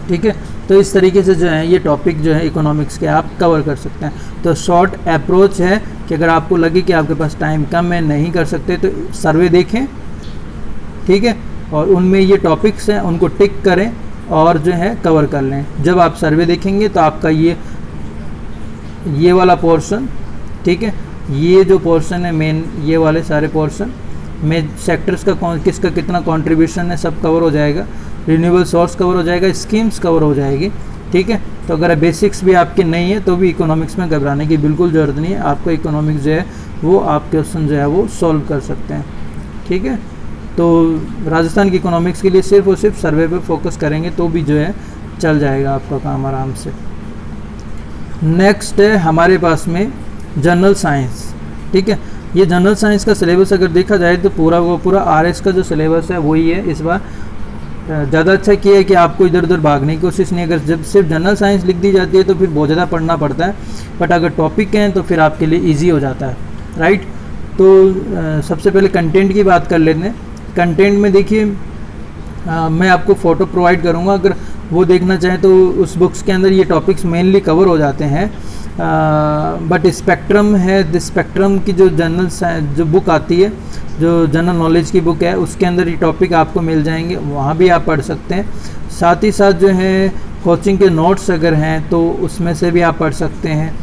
ठीक है। तो इस तरीके से जो है ये टॉपिक जो है इकोनॉमिक्स के आप कवर कर सकते हैं। तो शॉर्ट अप्रोच है कि अगर आपको लगे कि आपके पास टाइम कम है, नहीं कर सकते, तो सर्वे देखें, ठीक है, और उनमें ये टॉपिक्स हैं उनको टिक करें और जो है कवर कर लें। जब आप सर्वे देखेंगे तो आपका ये वाला पोर्शन, ठीक है, ये जो पोर्शन है मेन, ये वाले सारे पोर्शन में सेक्टर्स का किसका कितना कंट्रीब्यूशन है सब कवर हो जाएगा। रिन्यूएबल सोर्स कवर हो जाएगा, स्कीम्स कवर हो जाएगी, ठीक है। तो अगर बेसिक्स भी आपके नहीं है तो भी इकोनॉमिक्स में घबराने की बिल्कुल ज़रूरत नहीं है, आपको इकोनॉमिक्स जो है वो आप क्वेश्चन जो है वो सॉल्व कर सकते हैं, ठीक है। तो राजस्थान की इकोनॉमिक्स के लिए सिर्फ और सिर्फ सर्वे पे फोकस करेंगे तो भी जो है चल जाएगा आपका काम आराम से। नेक्स्ट है हमारे पास में जनरल साइंस, ठीक है। ये जनरल साइंस का सिलेबस अगर देखा जाए तो पूरा वो पूरा आरएस का जो सिलेबस है वही है इस बार। ज़्यादा अच्छा किया है कि आपको इधर उधर भागने की कोशिश नहीं, अगर जब सिर्फ जनरल साइंस लिख दी जाती है तो फिर बहुत ज़्यादा पढ़ना पड़ता है, बट अगर टॉपिक हैं तो फिर आपके लिए ईजी हो जाता है, राइट। तो सबसे पहले कंटेंट की बात कर लेते हैं। कंटेंट में देखिए मैं आपको फ़ोटो प्रोवाइड करूँगा, अगर वो देखना चाहें तो उस बुक्स के अंदर ये टॉपिक्स मेनली कवर हो जाते हैं। बट स्पेक्ट्रम है, द स्पेक्ट्रम की जो जो बुक आती है, जो जनरल नॉलेज की बुक है, उसके अंदर ये टॉपिक आपको मिल जाएंगे, वहाँ भी आप पढ़ सकते हैं। साथ ही साथ जो है कोचिंग के नोट्स अगर हैं तो उसमें से भी आप पढ़ सकते हैं।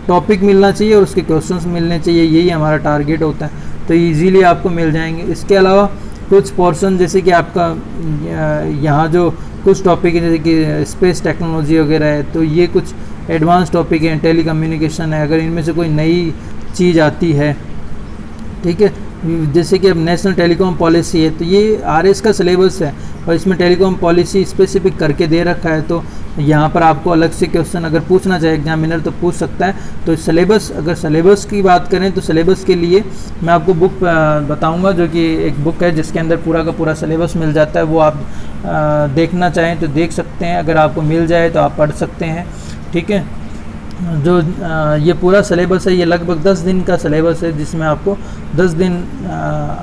टॉपिक मिलना चाहिए और उसके क्वेश्चंस मिलने चाहिए, यही हमारा टारगेट होता है, तो इजीली आपको मिल जाएंगे। इसके अलावा कुछ पोर्शन जैसे कि आपका यहाँ जो कुछ टॉपिक है जैसे कि स्पेस टेक्नोलॉजी वगैरह है, तो ये कुछ एडवांस टॉपिक हैं, टेलीकम्युनिकेशन है, अगर इनमें से कोई नई चीज़ आती है, ठीक है, जैसे कि अब नेशनल टेलीकॉम पॉलिसी है तो ये आरएस का सिलेबस है और इसमें टेलीकॉम पॉलिसी स्पेसिफिक करके दे रखा है, तो यहाँ पर आपको अलग से क्वेश्चन अगर पूछना चाहे एग्जामिनर तो पूछ सकता है। तो सिलेबस, अगर सिलेबस की बात करें तो सिलेबस के लिए मैं आपको बुक बताऊंगा, जो कि एक बुक है जिसके अंदर पूरा का पूरा सिलेबस मिल जाता है, वो आप देखना चाहें तो देख सकते हैं, अगर आपको मिल जाए तो आप पढ़ सकते हैं, ठीक है। जो ये पूरा सिलेबस है ये लगभग 10 दिन का सिलेबस है, जिसमें आपको 10 दिन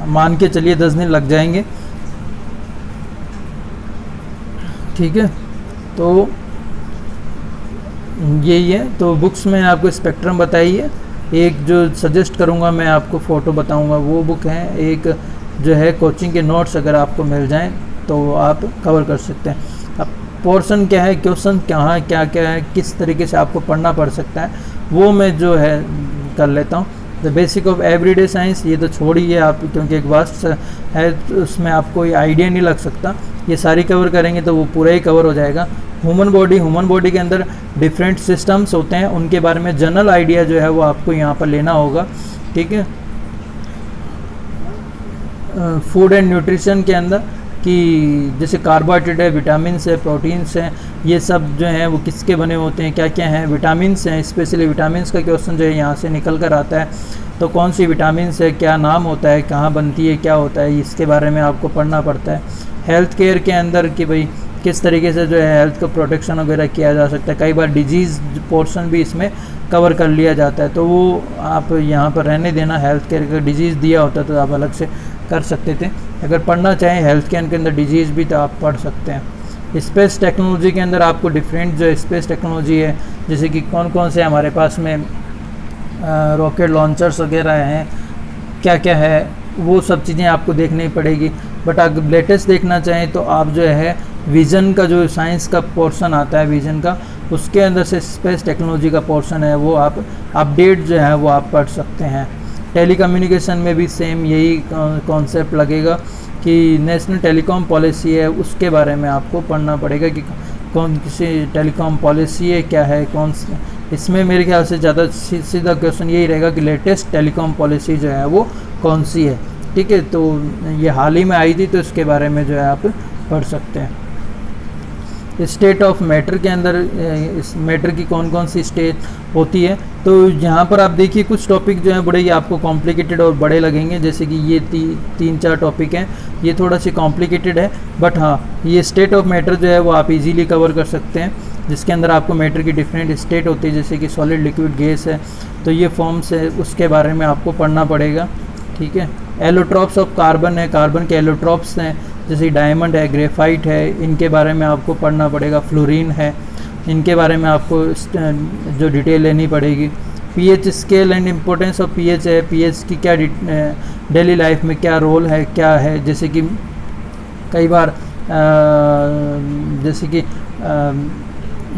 मान के चलिए 10 दिन लग जाएंगे, ठीक है। तो यही है, तो बुक्स में आपको स्पेक्ट्रम बताई है, एक जो सजेस्ट करूँगा मैं आपको फ़ोटो बताऊँगा वो बुक है, एक जो है कोचिंग के नोट्स अगर आपको मिल जाएं तो आप कवर कर सकते हैं। अब पोर्शन क्या है, क्वेश्चन कहाँ क्या क्या है, किस तरीके से आपको पढ़ना पड़ सकता है, वो मैं जो है कर लेता हूँ। The basic of everyday science ये तो छोड़िए आप, क्योंकि एक वास्ट है तो उसमें आपको कोई आइडिया नहीं लग सकता, ये सारी कवर करेंगे तो वो पूरा ही कवर हो जाएगा। ह्यूमन बॉडी के अंदर डिफरेंट सिस्टम्स होते हैं, उनके बारे में जनरल आइडिया जो है वो आपको यहाँ पर लेना होगा, ठीक है। फूड एंड न्यूट्रिशन के अंदर कि जैसे कार्बोहाइड्रेट है, विटामिन्स है, प्रोटीन्स हैं, ये सब जो हैं वो किसके बने होते हैं, क्या क्या हैं। विटामिन्स हैं, स्पेशली विटामिन्स का क्वेश्चन जो है यहाँ से निकल कर आता है, तो कौन सी विटामिन्स है, क्या नाम होता है, कहाँ बनती है, क्या होता है, इसके बारे में आपको पढ़ना पड़ता है। हेल्थ केयर के अंदर कि भाई किस तरीके से जो है हेल्थ का प्रोटेक्शन वगैरह किया जा सकता है, कई बार डिजीज़ पोर्शन भी इसमें कवर कर लिया जाता है, तो वो आप यहाँ पर रहने देना। हेल्थ केयर का डिजीज़ दिया होता है तो आप अलग से कर सकते थे, अगर पढ़ना चाहें हेल्थ केयर के अंदर डिजीज़ भी तो आप पढ़ सकते हैं। स्पेस टेक्नोलॉजी के अंदर आपको डिफरेंट जो स्पेस टेक्नोलॉजी है, जैसे कि कौन कौन से हमारे पास में रॉकेट लॉन्चर्स वगैरह हैं, क्या क्या है, वो सब चीज़ें आपको देखनी पड़ेगी। बट अगर लेटेस्ट देखना चाहें तो आप जो है विज़न का जो साइंस का पोर्शन आता है विज़न का, उसके अंदर से स्पेस टेक्नोलॉजी का पोर्शन है वो आप अपडेट जो है वो आप पढ़ सकते हैं। टेलीकम्युनिकेशन में भी सेम यही कॉन्सेप्ट लगेगा कि नेशनल टेलीकॉम पॉलिसी है, उसके बारे में आपको पढ़ना पड़ेगा कि कौन सी टेलीकॉम पॉलिसी है, क्या है, कौन सी। इसमें मेरे ख्याल से ज़्यादा सीधा क्वेश्चन यही रहेगा कि लेटेस्ट टेलीकॉम पॉलिसी जो है वो कौन सी है, ठीक है। तो ये हाल ही में आई थी तो इसके बारे में जो है आप पढ़ सकते हैं। स्टेट ऑफ मैटर के अंदर इस मैटर की कौन कौन सी स्टेट होती है, तो यहाँ पर आप देखिए कुछ टॉपिक जो हैं बड़े ही आपको कॉम्प्लिकेटेड और बड़े लगेंगे, जैसे कि ये 3-4 टॉपिक हैं, ये थोड़ा सी कॉम्प्लिकेटेड है, बट हाँ ये स्टेट ऑफ मैटर जो है वो आप इजीली कवर कर सकते हैं, जिसके अंदर आपको मैटर की डिफरेंट स्टेट होती है, जैसे कि सॉलिड, लिक्विड, गैस है, तो ये फॉर्म्स है, उसके बारे में आपको पढ़ना पड़ेगा, ठीक है। एलोट्रॉप्स ऑफ कार्बन है, कार्बन के एलोट्रॉप्स हैं, जैसे डायमंड है, ग्रेफाइट है, इनके बारे में आपको पढ़ना पड़ेगा। फ्लोरीन है, इनके बारे में आपको जो डिटेल लेनी पड़ेगी। PH scale and importance of pH है, पीएच की क्या डेली लाइफ में क्या रोल है, क्या है, जैसे कि कई बार जैसे कि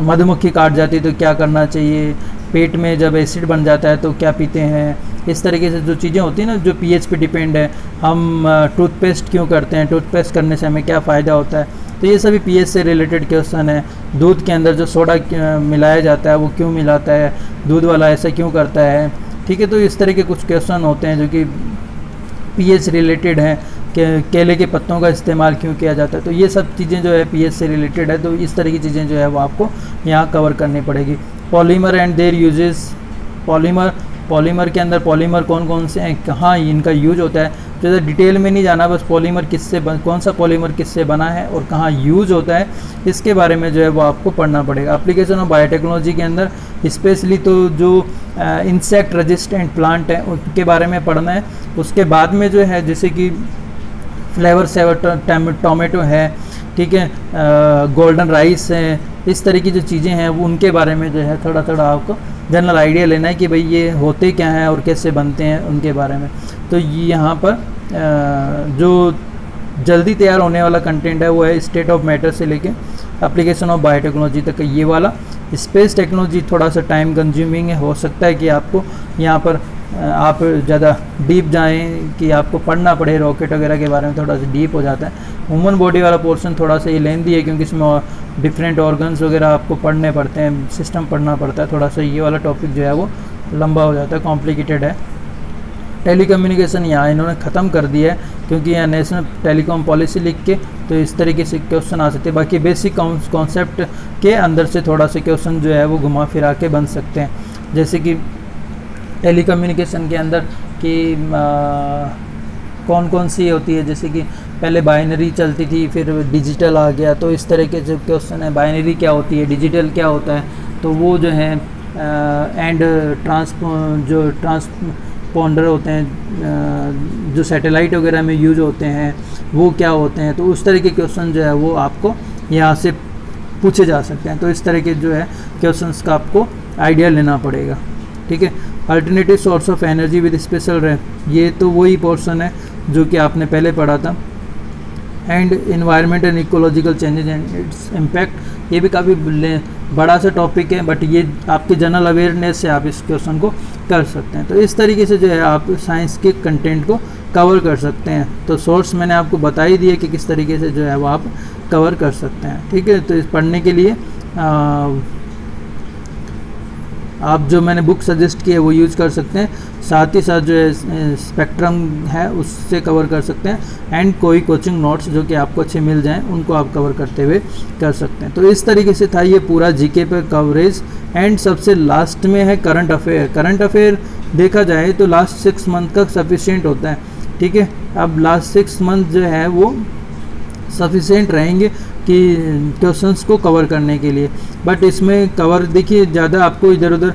मधुमक्खी काट जाती है तो क्या करना चाहिए, पेट में जब एसिड बन जाता है तो क्या पीते हैं, इस तरीके से जो चीज़ें होती हैं ना जो पीएच पे डिपेंड है, हम टूथपेस्ट क्यों करते हैं, टूथपेस्ट करने से हमें क्या फ़ायदा होता है, तो ये सभी पीएच से रिलेटेड क्वेश्चन है। दूध के अंदर जो सोडा मिलाया जाता है वो क्यों मिलाता है, दूध वाला ऐसा क्यों करता है, ठीक है। तो इस तरह के कुछ क्वेश्चन होते हैं जो कि पीएच रिलेटेड हैं। केले के पत्तों का इस्तेमाल क्यों किया जाता है, तो ये सब चीज़ें जो है पीएच से रिलेटेड है। तो इस तरह की चीज़ें जो है वो आपको यहाँ कवर करनी पड़ेगी। Polymer and there uses, polymer के अंदर पॉलीमर कौन कौन से हैं, कहाँ इनका यूज होता है, ज़्यादा डिटेल में नहीं जाना, बस पॉलीमर कौन सा पॉलीमर किससे बना है और कहाँ यूज होता है, इसके बारे में जो है वो आपको पढ़ना पड़ेगा। एप्लीकेशन ऑफ बायोटेक्नोलॉजी के अंदर स्पेशली तो जो इंसेक्ट रेजिस्टेंट प्लांट है उनके बारे में पढ़ना है। उसके बाद में जो है जैसे कि फ्लेवर सेवर टोमेटो है, ठीक है, गोल्डन राइस है, इस तरह की जो चीज़ें हैं वो उनके बारे में जो है थोड़ा थोड़ा आपको जनरल आइडिया लेना है कि भाई ये होते क्या हैं और कैसे बनते हैं उनके बारे में। तो यहाँ पर जो जल्दी तैयार होने वाला कंटेंट है वो है स्टेट ऑफ मैटर से लेके एप्लीकेशन ऑफ बायोटेक्नोलॉजी तक ये वाला। स्पेस टेक्नोलॉजी थोड़ा सा टाइम कंज्यूमिंग है, हो सकता है कि आपको यहाँ पर आप ज़्यादा डीप जाएं कि आपको पढ़ना पड़े, रॉकेट वगैरह के बारे में थोड़ा सा डीप हो जाता है। ह्यूमन बॉडी वाला पोर्शन थोड़ा सा ये लेंदी है क्योंकि इसमें डिफरेंट ऑर्गन्स वगैरह आपको पढ़ने पड़ते हैं, सिस्टम पढ़ना पड़ता है, थोड़ा सा ये वाला टॉपिक जो है वो लंबा हो जाता है, कॉम्प्लिकेटेड है। टेलीकम्युनिकेशन यहाँ इन्होंने ख़त्म कर दिया है क्योंकि यहाँ नेशनल टेलीकॉम पॉलिसी लिख के तो इस तरीके से क्वेश्चन आ सकते हैं। बाकी बेसिक कॉन्सेप्ट के अंदर से थोड़ा सा क्वेश्चन जो है वो घुमा फिरा के बन सकते हैं, जैसे कि टेलीकम्युनिकेशन के अंदर कि कौन कौन सी होती है, जैसे कि पहले बाइनरी चलती थी फिर डिजिटल आ गया, तो इस तरह के जो क्वेश्चन है बाइनरी क्या होती है, डिजिटल क्या होता है, तो वो जो है एंड ट्रांसपोंडर होते हैं जो सैटेलाइट वगैरह में यूज होते हैं वो क्या होते हैं, तो उस तरह के क्वेश्चन जो है वो आपको यहाँ से पूछे जा सकते हैं। तो इस तरह के जो है क्वेश्चंस का आपको आइडिया लेना पड़ेगा, ठीक है। Alternative source of energy with special wrap, ये तो वही पोर्शन है जो कि आपने पहले पढ़ा था। And environment and ecological changes and its impact, ये भी काफ़ी बड़ा सा टॉपिक है बट ये आपके जनरल अवेयरनेस से आप इस क्वेश्चन को कर सकते हैं। तो इस तरीके से जो है आप साइंस के कंटेंट को कवर कर सकते हैं। तो सोर्स मैंने आपको बता ही दिए कि किस तरीके से जो है वो आप कवर कर सकते हैं, ठीक है। तो इस पढ़ने के लिए आप जो मैंने बुक सजेस्ट की है वो यूज़ कर सकते हैं, साथ ही साथ जो है स्पेक्ट्रम है उससे कवर कर सकते हैं, एंड कोई कोचिंग नोट्स जो कि आपको अच्छे मिल जाएं उनको आप कवर करते हुए कर सकते हैं। तो इस तरीके से था ये पूरा जीके पे कवरेज। एंड सबसे लास्ट में है करंट अफेयर। करंट अफेयर देखा जाए तो लास्ट 6 मंथ का सफिशिएंट होता है, ठीक है। अब लास्ट 6 मंथ जो है वो सफिशिएंट रहेंगे कि क्वेश्चंस को कवर करने के लिए, बट इसमें कवर देखिए ज़्यादा आपको इधर उधर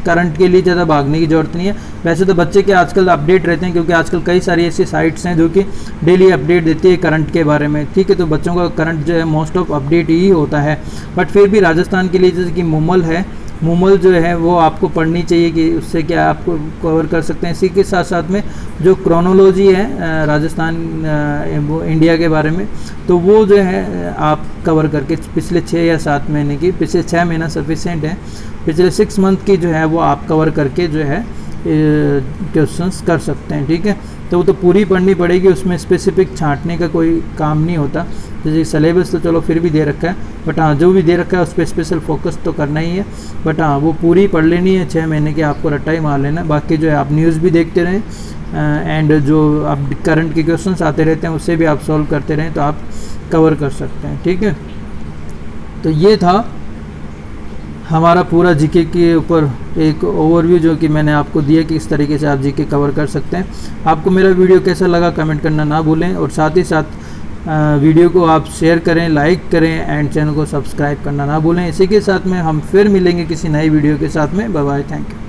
करंट के लिए ज़्यादा भागने की ज़रूरत नहीं है। वैसे तो बच्चे के आजकल अपडेट रहते हैं क्योंकि आजकल कई सारी ऐसी साइट्स हैं जो कि डेली अपडेट देती है करंट के बारे में, ठीक है। तो बच्चों का करंट जो है मोस्ट ऑफ अपडेट ही होता है, बट फिर भी राजस्थान के लिए जैसे कि मूमल है, मूमल जो है वो आपको पढ़नी चाहिए कि उससे क्या आपको कवर कर सकते हैं। इसी के साथ साथ में जो क्रोनोलॉजी है राजस्थान वो इंडिया के बारे में, तो वो जो है आप कवर करके पिछले 6 या 7 महीने की, पिछले 6 महीना सफिशिएंट है, पिछले 6 मंथ की जो है वो आप कवर करके जो है क्वेश्चंस कर सकते हैं, ठीक है। तो वो तो पूरी पढ़नी पड़ेगी, उसमें स्पेसिफिक छांटने का कोई काम नहीं होता। जैसे सिलेबस तो चलो फिर भी दे रखा है, बट हाँ जो भी दे रखा है उस पर स्पेशल फोकस तो करना ही है, बट हाँ वो पूरी पढ़ लेनी है, 6 महीने की आपको रट्टा ही मार लेना। बाकी जो है आप न्यूज़ भी देखते रहें एंड जो आप करंट के क्वेश्चंस आते रहते हैं उससे भी आप सॉल्व करते रहें तो आप कवर कर सकते हैं, ठीक है। तो ये था हमारा पूरा जीके के ऊपर एक ओवरव्यू जो कि मैंने आपको दिया कि इस तरीके से आप जीके कवर कर सकते हैं। आपको मेरा वीडियो कैसा लगा कमेंट करना ना भूलें, और साथ ही साथ वीडियो को आप शेयर करें, लाइक करें एंड चैनल को सब्सक्राइब करना ना भूलें। इसी के साथ में हम फिर मिलेंगे किसी नई वीडियो के साथ में। Bye bye, thank you.